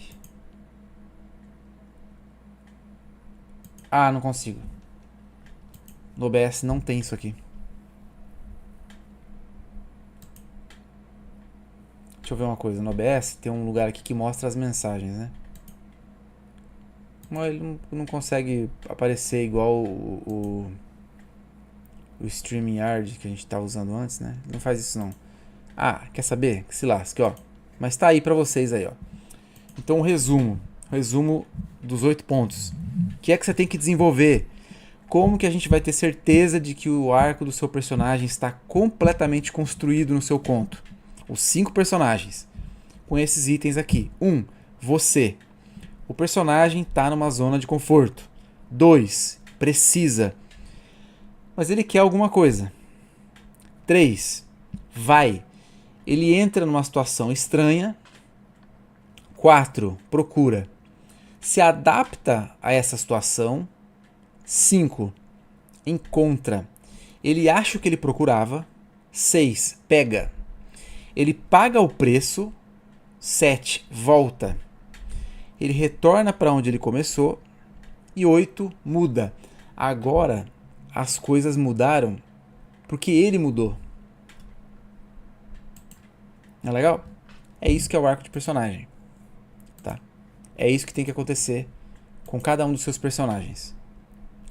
não consigo. No OBS não tem isso aqui. Deixa eu ver uma coisa. No OBS tem um lugar aqui que mostra as mensagens, né? Mas ele não consegue aparecer igual o StreamYard que a gente estava usando antes, né? Não faz isso não. Quer saber? Que se lasque, ó. Mas tá aí pra vocês aí, ó. Então, resumo dos 8 pontos. O que é que você tem que desenvolver? como que a gente vai ter certeza de que o arco do seu personagem está completamente construído no seu conto? Os 5 personagens, com esses itens aqui. 1. Você. O personagem está numa zona de conforto. 2. Precisa. Mas ele quer alguma coisa. 3. Vai. Ele entra numa situação estranha. 4. Procura. Se adapta a essa situação. 5. Encontra. Ele acha o que ele procurava. 6. Pega. Ele paga o preço. 7. Volta. Ele retorna para onde ele começou. E 8. Muda. Agora as coisas mudaram porque ele mudou. Não é legal? É isso que é o arco de personagem. Tá? É isso que tem que acontecer com cada um dos seus personagens.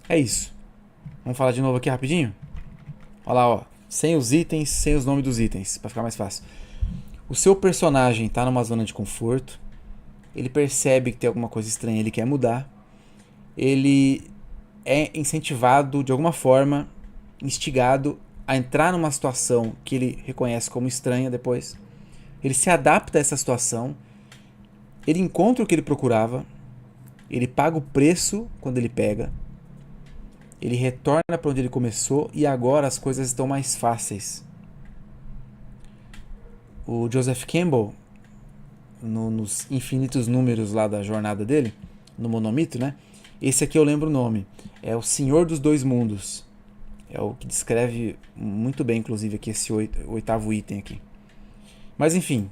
É isso. Vamos falar de novo aqui rapidinho? Olha lá, ó. Sem os itens, sem os nomes dos itens, para ficar mais fácil. O seu personagem está numa zona de conforto. Ele percebe que tem alguma coisa estranha, ele quer mudar. Ele é incentivado de alguma forma, instigado a entrar numa situação que ele reconhece como estranha depois. Ele se adapta a essa situação. Ele encontra o que ele procurava. Ele paga o preço quando ele pega. Ele retorna para onde ele começou e agora as coisas estão mais fáceis. O Joseph Campbell, nos infinitos números lá da jornada dele, no Monomito, né? Esse aqui eu lembro o nome. É o Senhor dos Dois Mundos. É o que descreve muito bem, inclusive, aqui esse oitavo item aqui. Mas enfim.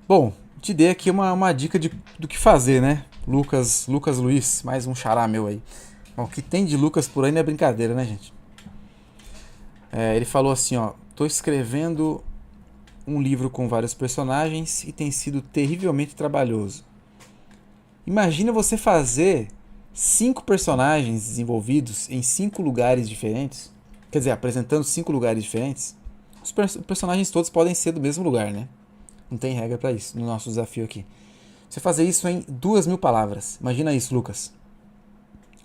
Bom, te dei aqui uma dica do que fazer, né? Lucas Luiz, mais um xará meu aí. Bom, o que tem de Lucas por aí não é brincadeira, né, gente? Ele falou assim, ó. Tô escrevendo um livro com vários personagens e tem sido terrivelmente trabalhoso. Imagina você fazer 5 personagens desenvolvidos em 5 lugares diferentes. Quer dizer, apresentando 5 lugares diferentes. Os personagens todos podem ser do mesmo lugar, né? Não tem regra pra isso no nosso desafio aqui. Você fazer isso em 2.000 palavras. Imagina isso, Lucas.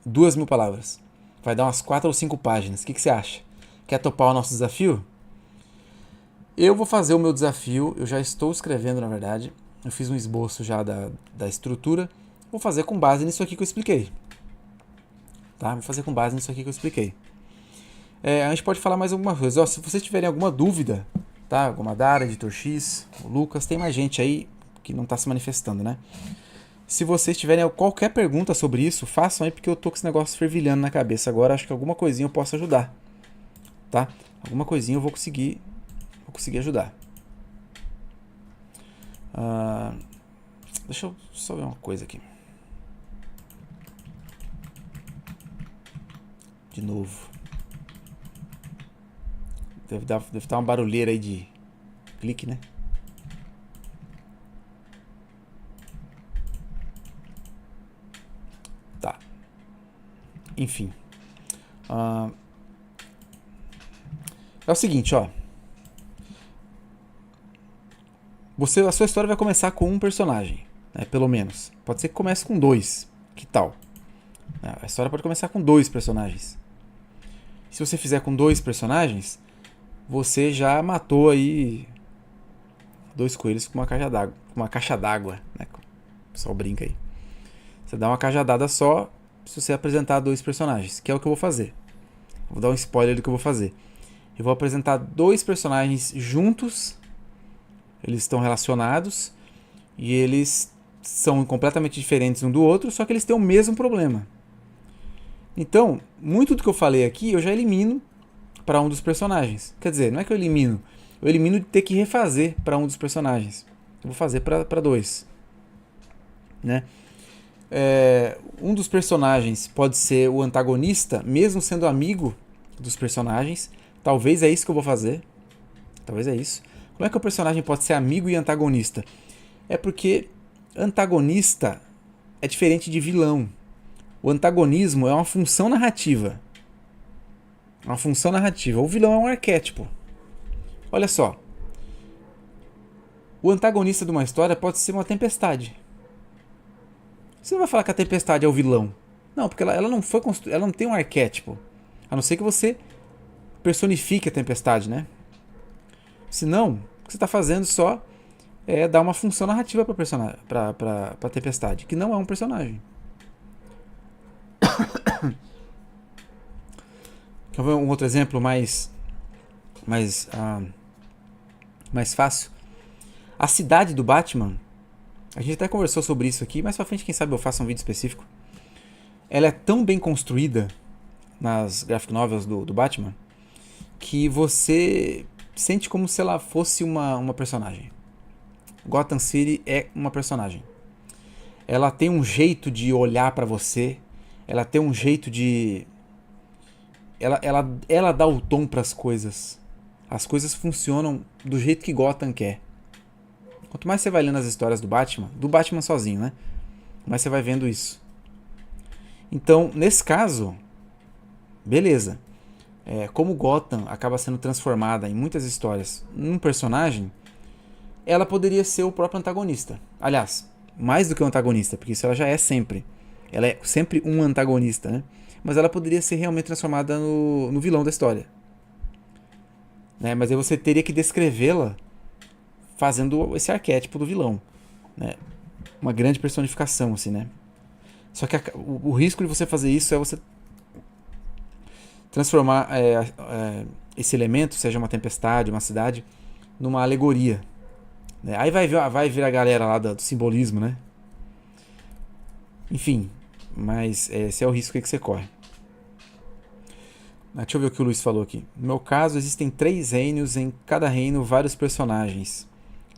2.000 palavras. Vai dar umas 4 ou 5 páginas. O que você acha? Quer topar o nosso desafio? Eu vou fazer o meu desafio. Eu já estou escrevendo, na verdade. Eu fiz um esboço já da estrutura. Vou fazer com base nisso aqui que eu expliquei. Tá? Vou fazer com base nisso aqui que eu expliquei. A gente pode falar mais alguma coisa. Ó, se vocês tiverem alguma dúvida, tá? Gomadara, Editor X, o Lucas, tem mais gente aí que não está se manifestando, né? Se vocês tiverem qualquer pergunta sobre isso, façam aí, porque eu tô com esse negócio fervilhando na cabeça agora. Acho que alguma coisinha eu posso ajudar, tá? Alguma coisinha eu vou conseguir ajudar. Deixa eu só ver uma coisa aqui. De novo. Deve dar uma barulheira aí de clique, né? Tá. Enfim. É o seguinte, ó. A sua história vai começar com um personagem, né? Pelo menos. Pode ser que comece com 2. Que tal? A história pode começar com 2 personagens. Se você fizer com 2 personagens, você já matou aí 2 coelhos com uma caixa d'água, né? O pessoal brinca aí. Você dá uma cajadada só se você apresentar 2 personagens, que é o que eu vou fazer. Vou dar um spoiler do que eu vou fazer. Eu vou apresentar 2 personagens juntos. Eles estão relacionados e eles são completamente diferentes um do outro, só que eles têm o mesmo problema. Então, muito do que eu falei aqui eu já elimino para um dos personagens. Quer dizer, não é que eu elimino de ter que refazer para um dos personagens. Eu vou fazer para 2. Né? Um dos personagens pode ser o antagonista, mesmo sendo amigo dos personagens. Talvez é isso que eu vou fazer. Talvez é isso. Como é que o personagem pode ser amigo e antagonista? É porque antagonista é diferente de vilão. O antagonismo é uma função narrativa. Uma função narrativa. O vilão é um arquétipo. Olha só. O antagonista de uma história pode ser uma tempestade. Você não vai falar que a tempestade é o vilão. Não, porque ela não foi ela não tem um arquétipo. A não ser que você personifique a tempestade, né? Senão, o que você está fazendo só é dar uma função narrativa para tempestade, que não é um personagem. Quer ver um outro exemplo mais fácil? A cidade do Batman, a gente até conversou sobre isso aqui, mas pra frente, quem sabe eu faço um vídeo específico. Ela é tão bem construída nas graphic novels do Batman que você sente como se ela fosse uma personagem. Gotham City é uma personagem. Ela tem um jeito de olhar pra você, ela tem um jeito de... Ela dá o tom pras coisas. As coisas funcionam do jeito que Gotham quer. Quanto mais você vai lendo as histórias do Batman sozinho, né? Mais você vai vendo isso. Então, nesse caso, beleza. Como Gotham acaba sendo transformada em muitas histórias num personagem, ela poderia ser o próprio antagonista. Aliás, mais do que o antagonista, porque isso ela já é sempre. Ela é sempre um antagonista, né? Mas ela poderia ser realmente transformada no vilão da história. Né? Mas aí você teria que descrevê-la fazendo esse arquétipo do vilão. Né? Uma grande personificação, assim, né? Só que o risco de você fazer isso é você transformar esse elemento, seja uma tempestade, uma cidade, numa alegoria. Né? Aí vai vir a galera lá do simbolismo, né? Enfim, mas esse é o risco que você corre. Deixa eu ver o que o Luiz falou aqui. No meu caso, existem 3 reinos, em cada reino vários personagens.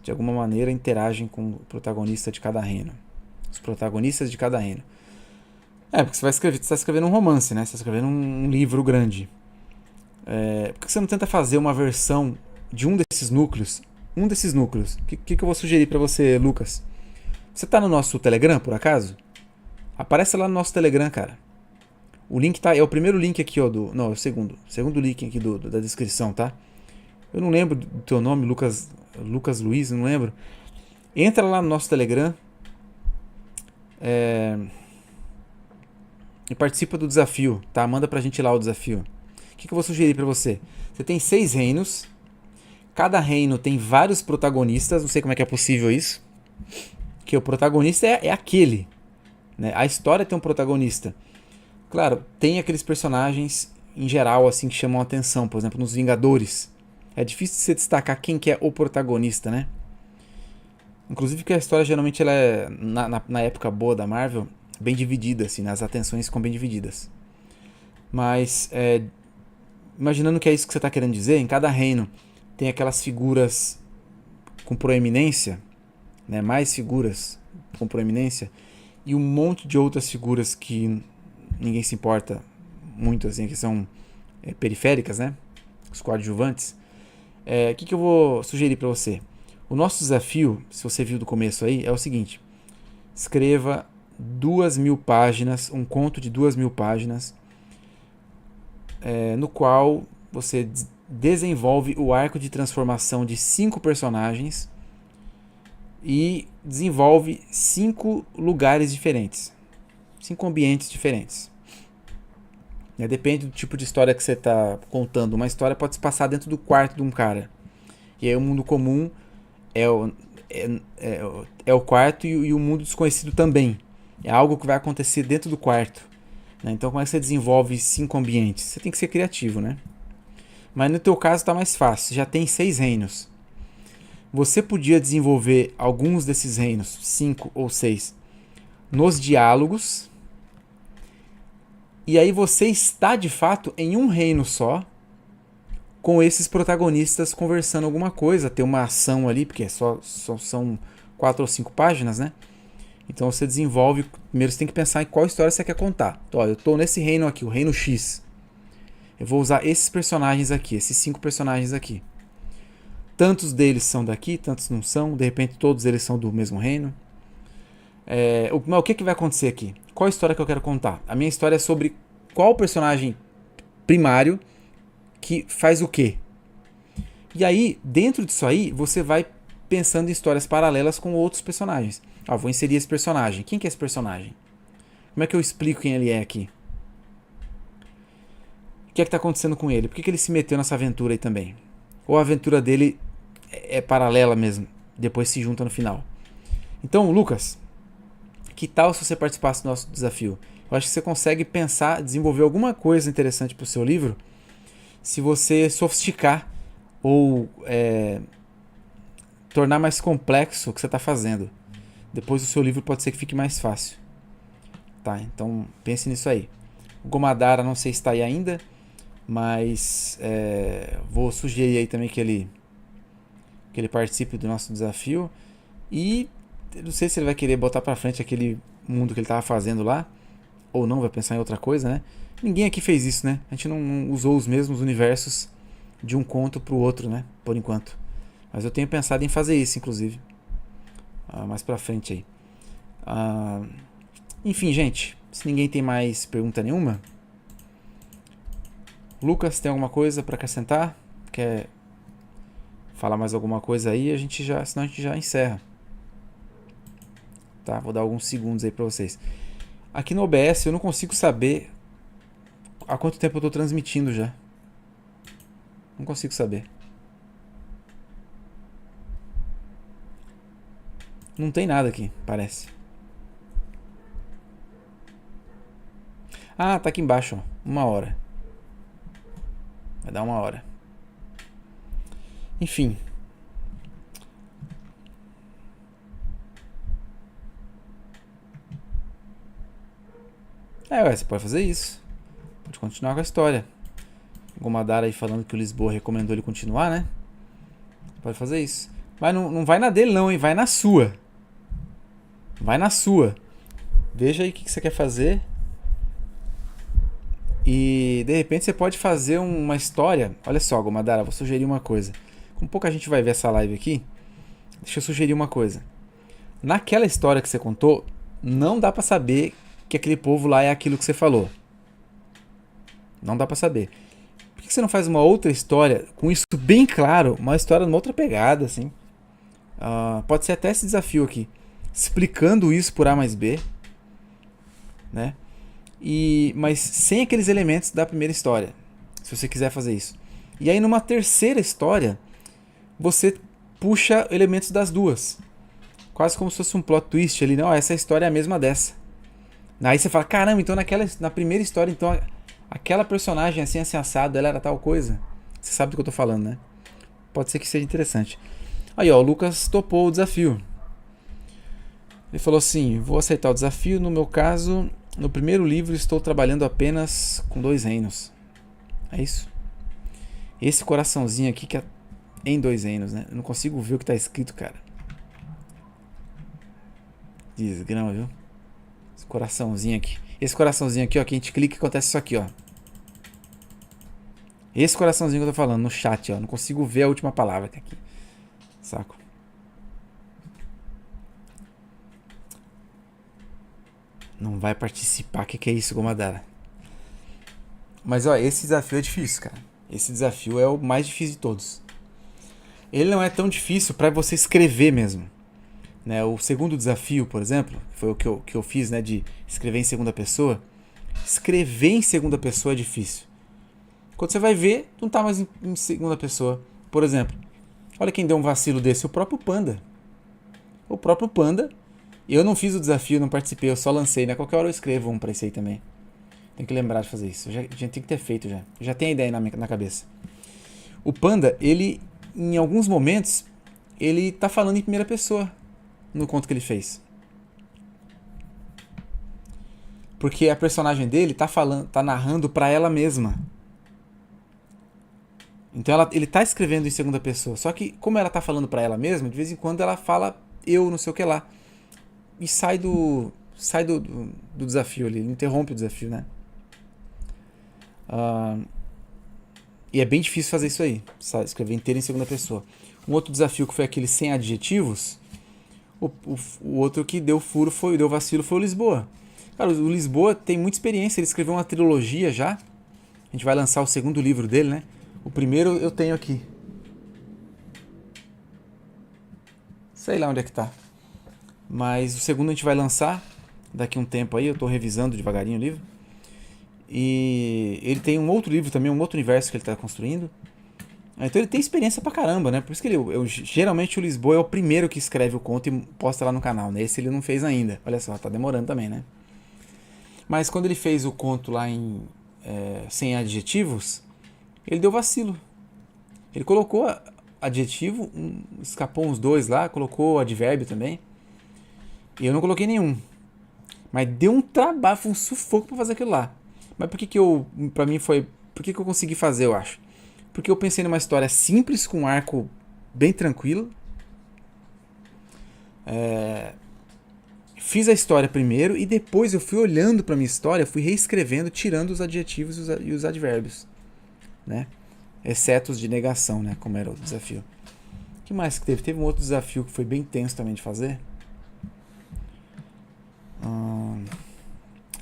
De alguma maneira interagem com o protagonista de cada reino. Os protagonistas de cada reino. Porque você está escrevendo um romance, né? Você está escrevendo um livro grande. Por que você não tenta fazer uma versão de um desses núcleos? O que eu vou sugerir para você, Lucas? Você tá no nosso Telegram, por acaso? Aparece lá no nosso Telegram, cara. O link tá... É o primeiro link aqui, ó. Não, é o segundo. Segundo link aqui da descrição, tá? Eu não lembro do teu nome, Lucas Luiz, não lembro. Entra lá no nosso Telegram. E participa do desafio, tá? Manda pra gente lá o desafio. O que eu vou sugerir pra você? Você tem 6 reinos. Cada reino tem vários protagonistas. Não sei como é que é possível isso. Que o protagonista é aquele. Né? A história tem um protagonista. Claro, tem aqueles personagens em geral assim que chamam a atenção. Por exemplo, nos Vingadores. É difícil de você destacar quem que é o protagonista, né? Inclusive que a história geralmente ela é, na época boa da Marvel, bem dividida, assim, as atenções ficam bem divididas. Mas, imaginando que é isso que você está querendo dizer, em cada reino tem aquelas figuras com proeminência, né, mais figuras com proeminência, e um monte de outras figuras que ninguém se importa muito, assim, que são periféricas, né, os coadjuvantes. O que eu vou sugerir para você? O nosso desafio, se você viu do começo aí, é o seguinte: escreva 2.000 páginas, um conto de 2.000 páginas, no qual você desenvolve o arco de transformação de 5 personagens e desenvolve 5 lugares diferentes, 5 ambientes diferentes. Depende do tipo de história que você está contando. Uma história pode se passar dentro do quarto de um cara, e aí o mundo comum é o quarto e o mundo desconhecido também. É algo que vai acontecer dentro do quarto. Né? Então, como é que você desenvolve 5 ambientes? Você tem que ser criativo, né? Mas no teu caso está mais fácil. Você já tem 6 reinos. Você podia desenvolver alguns desses reinos, 5 ou 6, nos diálogos. E aí você está, de fato, em um reino só, com esses protagonistas conversando alguma coisa. Ter uma ação ali, porque são 4 ou 5 páginas, né? Então você desenvolve. Primeiro você tem que pensar em qual história você quer contar. Então, eu estou nesse reino aqui, o reino X. Eu vou usar esses personagens aqui, esses 5 personagens aqui. Tantos deles são daqui, tantos não são. De repente todos eles são do mesmo reino. Mas o que vai acontecer aqui? Qual a história que eu quero contar? A minha história é sobre qual personagem primário que faz o quê. E aí, dentro disso aí, você vai pensando em histórias paralelas com outros personagens. Vou inserir esse personagem. Quem que é esse personagem? Como é que eu explico quem ele é aqui? O que é que está acontecendo com ele? Por que ele se meteu nessa aventura aí também? Ou a aventura dele é paralela mesmo, depois se junta no final? Então, Lucas, que tal se você participasse do nosso desafio? Eu acho que você consegue pensar, desenvolver alguma coisa interessante para o seu livro se você sofisticar ou tornar mais complexo o que você está fazendo. Depois o seu livro pode ser que fique mais fácil. Tá, então pense nisso aí. O Gomadara não sei se está aí ainda, mas vou sugerir aí também que ele participe do nosso desafio. E não sei se ele vai querer botar pra frente aquele mundo que ele estava fazendo lá, ou não, vai pensar em outra coisa, né? Ninguém aqui fez isso, né? A gente não usou os mesmos universos de um conto pro outro, né? Por enquanto. Mas eu tenho pensado em fazer isso, inclusive. Mais pra frente aí. Enfim, gente. Se ninguém tem mais pergunta nenhuma. Lucas, tem alguma coisa pra acrescentar? Quer falar mais alguma coisa aí? Senão a gente já encerra. Tá? Vou dar alguns segundos aí pra vocês. Aqui no OBS eu não consigo saber há quanto tempo eu tô transmitindo já. Não consigo saber. Não tem nada aqui, parece. Tá aqui embaixo, ó. 1 hora. Vai dar 1 hora. Enfim. Você pode fazer isso. Pode continuar com a história. O Gomadara aí falando que o Lisboa recomendou ele continuar, né? Pode fazer isso. Mas não vai na dele não, hein? Vai na sua. Vai na sua. Veja aí o que você quer fazer. E de repente você pode fazer uma história. Olha só, Gomadara, vou sugerir uma coisa. Como pouca gente vai ver essa live aqui, deixa eu sugerir uma coisa. Naquela história que você contou, não dá pra saber que aquele povo lá é aquilo que você falou. Não dá pra saber. Por que você não faz uma outra história com isso bem claro? Uma história numa outra pegada, assim. Pode ser até esse desafio aqui. Explicando isso por A mais B. Né? Mas sem aqueles elementos da primeira história. Se você quiser fazer isso. E aí numa terceira história, você puxa elementos das duas. Quase como se fosse um plot twist ali. Não, essa história é a mesma dessa. Aí você fala, caramba, então na primeira história, então aquela personagem assim assado, ela era tal coisa. Você sabe do que eu tô falando, né? Pode ser que seja interessante. Aí, ó, o Lucas topou o desafio. Ele falou assim, vou aceitar o desafio. No meu caso, no primeiro livro estou trabalhando apenas com 2 reinos. É isso. Esse coraçãozinho aqui que é em 2 reinos, né? Eu não consigo ver o que tá escrito, cara. Desgrama, viu? Esse coraçãozinho aqui. Esse coraçãozinho aqui, ó, que a gente clica e acontece isso aqui, ó. Esse coraçãozinho que eu tô falando no chat, ó. Não consigo ver a última palavra que é aqui. Saco. Não vai participar. O que é isso, Gomadara? Mas, ó, esse desafio é difícil, cara. Esse desafio é o mais difícil de todos. Ele não é tão difícil pra você escrever mesmo. Né? O segundo desafio, por exemplo, foi o que eu fiz, né, de escrever em segunda pessoa. Escrever em segunda pessoa é difícil. Quando você vai ver, não tá mais em segunda pessoa. Por exemplo, olha quem deu um vacilo desse, o próprio Panda. O próprio Panda. Eu não fiz o desafio, não participei, eu só lancei, né? Qualquer hora eu escrevo um pra esse aí também. Tem que lembrar de fazer isso. Eu já tinha que ter feito já. Eu já tenho a ideia na cabeça. O Panda, ele, em alguns momentos, ele tá falando em primeira pessoa no conto que ele fez. Porque a personagem dele tá narrando pra ela mesma. Então ele tá escrevendo em segunda pessoa. Só que como ela tá falando pra ela mesma, de vez em quando ela fala eu não sei o que lá. E sai do desafio ali. Ele interrompe o desafio, né? E é bem difícil fazer isso aí. Escrever inteiro em segunda pessoa. Um outro desafio que foi aquele sem adjetivos. O outro que deu vacilo foi o Lisboa. Cara, o Lisboa tem muita experiência. Ele escreveu uma trilogia já. A gente vai lançar o segundo livro dele, né? O primeiro eu tenho aqui. Sei lá onde é que tá. Mas o segundo a gente vai lançar daqui a um tempo aí. Eu tô revisando devagarinho o livro. E ele tem um outro livro também, um outro universo que ele tá construindo. Então ele tem experiência pra caramba, né? Por isso que geralmente o Lisboa é o primeiro que escreve o conto e posta lá no canal, né? Esse ele não fez ainda. Olha só, tá demorando também, né? Mas quando ele fez o conto lá em sem adjetivos, ele deu vacilo. Ele colocou adjetivo, escapou uns dois lá, colocou advérbio também. E eu não coloquei nenhum. Mas deu um trabalho, foi um sufoco pra fazer aquilo lá. Mas por que que pra mim foi... Por que que eu consegui fazer, eu acho? Porque eu pensei numa história simples, com um arco bem tranquilo. Fiz a história primeiro e depois eu fui olhando pra minha história, fui reescrevendo, tirando os adjetivos e os advérbios, né? Exceto os de negação, né? Como era o desafio. O que mais que teve? Teve um outro desafio que foi bem tenso também de fazer.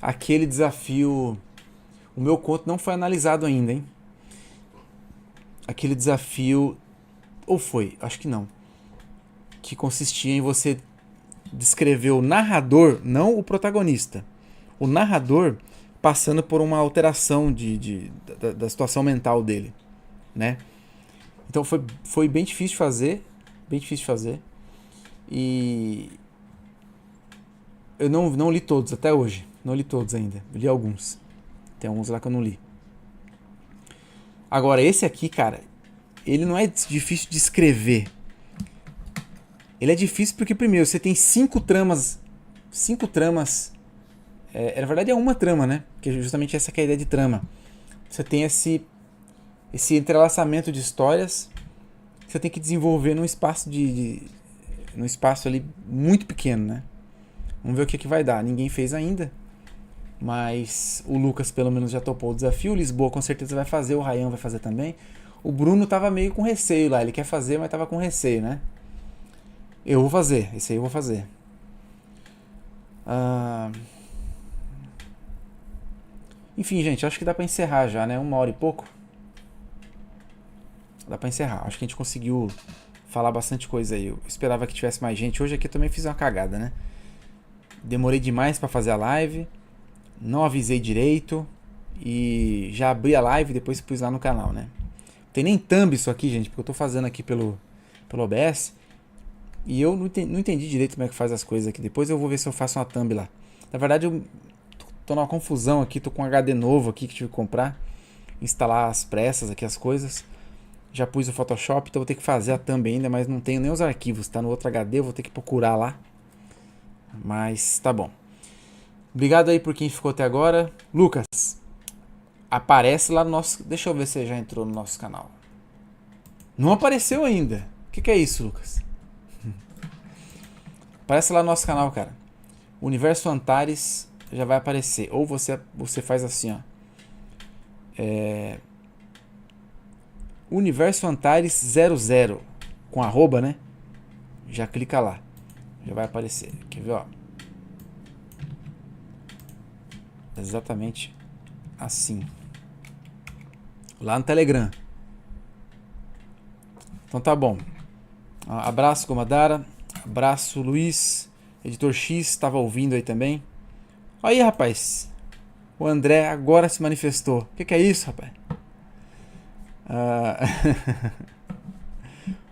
Aquele desafio... O meu conto não foi analisado ainda, hein? Aquele desafio... Ou foi? Acho que não. Que consistia em você descrever o narrador, não o protagonista. O narrador passando por uma alteração da situação mental dele, né? Então foi bem difícil de fazer. Bem difícil de fazer. E... Eu não li todos até hoje. Não li todos ainda. Eu li alguns. Tem alguns lá que eu não li. Agora, esse aqui, cara, ele não é difícil de escrever. Ele é difícil porque, primeiro, você tem 5 tramas. 5 tramas. Na verdade, é uma trama, né? Porque justamente essa que é a ideia de trama. Você tem esse entrelaçamento de histórias que você tem que desenvolver num espaço num espaço ali muito pequeno, né? Vamos ver o que vai dar. Ninguém fez ainda. Mas o Lucas pelo menos já topou o desafio. O Lisboa com certeza vai fazer. O Ryan vai fazer também. O Bruno tava meio com receio lá. Ele quer fazer, mas tava com receio, né? Eu vou fazer. Esse aí eu vou fazer. Enfim, gente. Acho que dá pra encerrar já, né? 1h e pouco. Dá pra encerrar. Acho que a gente conseguiu falar bastante coisa aí. Eu esperava que tivesse mais gente. Hoje aqui eu também fiz uma cagada, né? Demorei demais pra fazer a live. Não avisei direito. E já abri a live e depois pus lá no canal, né? Não tem nem thumb isso aqui, gente. Porque eu tô fazendo aqui pelo OBS. E eu não entendi direito como é que faz as coisas aqui. Depois eu vou ver se eu faço uma thumb lá. Na verdade eu tô numa confusão aqui. Tô com um HD novo aqui que tive que comprar. Instalar às pressas aqui as coisas. Já pus o Photoshop. Então vou ter que fazer a thumb ainda. Mas não tenho nem os arquivos. Tá no outro HD. Eu vou ter que procurar lá. Mas tá bom. Obrigado aí por quem ficou até agora. Lucas, aparece lá no nosso... Deixa eu ver se já entrou no nosso canal. Não apareceu ainda. O que é isso, Lucas? Aparece lá no nosso canal, cara. Universo Antares já vai aparecer. Ou você faz assim, ó. Universo Antares 00. Com arroba, né? Já clica lá. Já vai aparecer. Quer ver, ó? Exatamente assim. Lá no Telegram. Então tá bom. Abraço, Gomadara. Abraço, Luiz. Editor X, estava ouvindo aí também. Aí, rapaz. O André agora se manifestou. O que é isso, rapaz?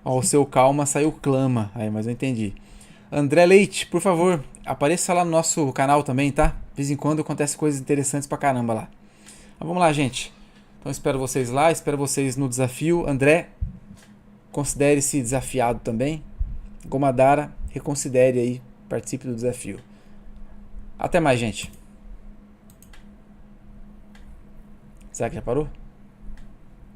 Ó, o seu calma saiu clama. Aí, mas eu entendi. André Leite, por favor, apareça lá no nosso canal também, tá? De vez em quando acontece coisas interessantes pra caramba lá. Mas vamos lá, gente. Então espero vocês lá, espero vocês no desafio. André, considere-se desafiado também. Gomadara, reconsidere aí, participe do desafio. Até mais, gente. Será que já parou?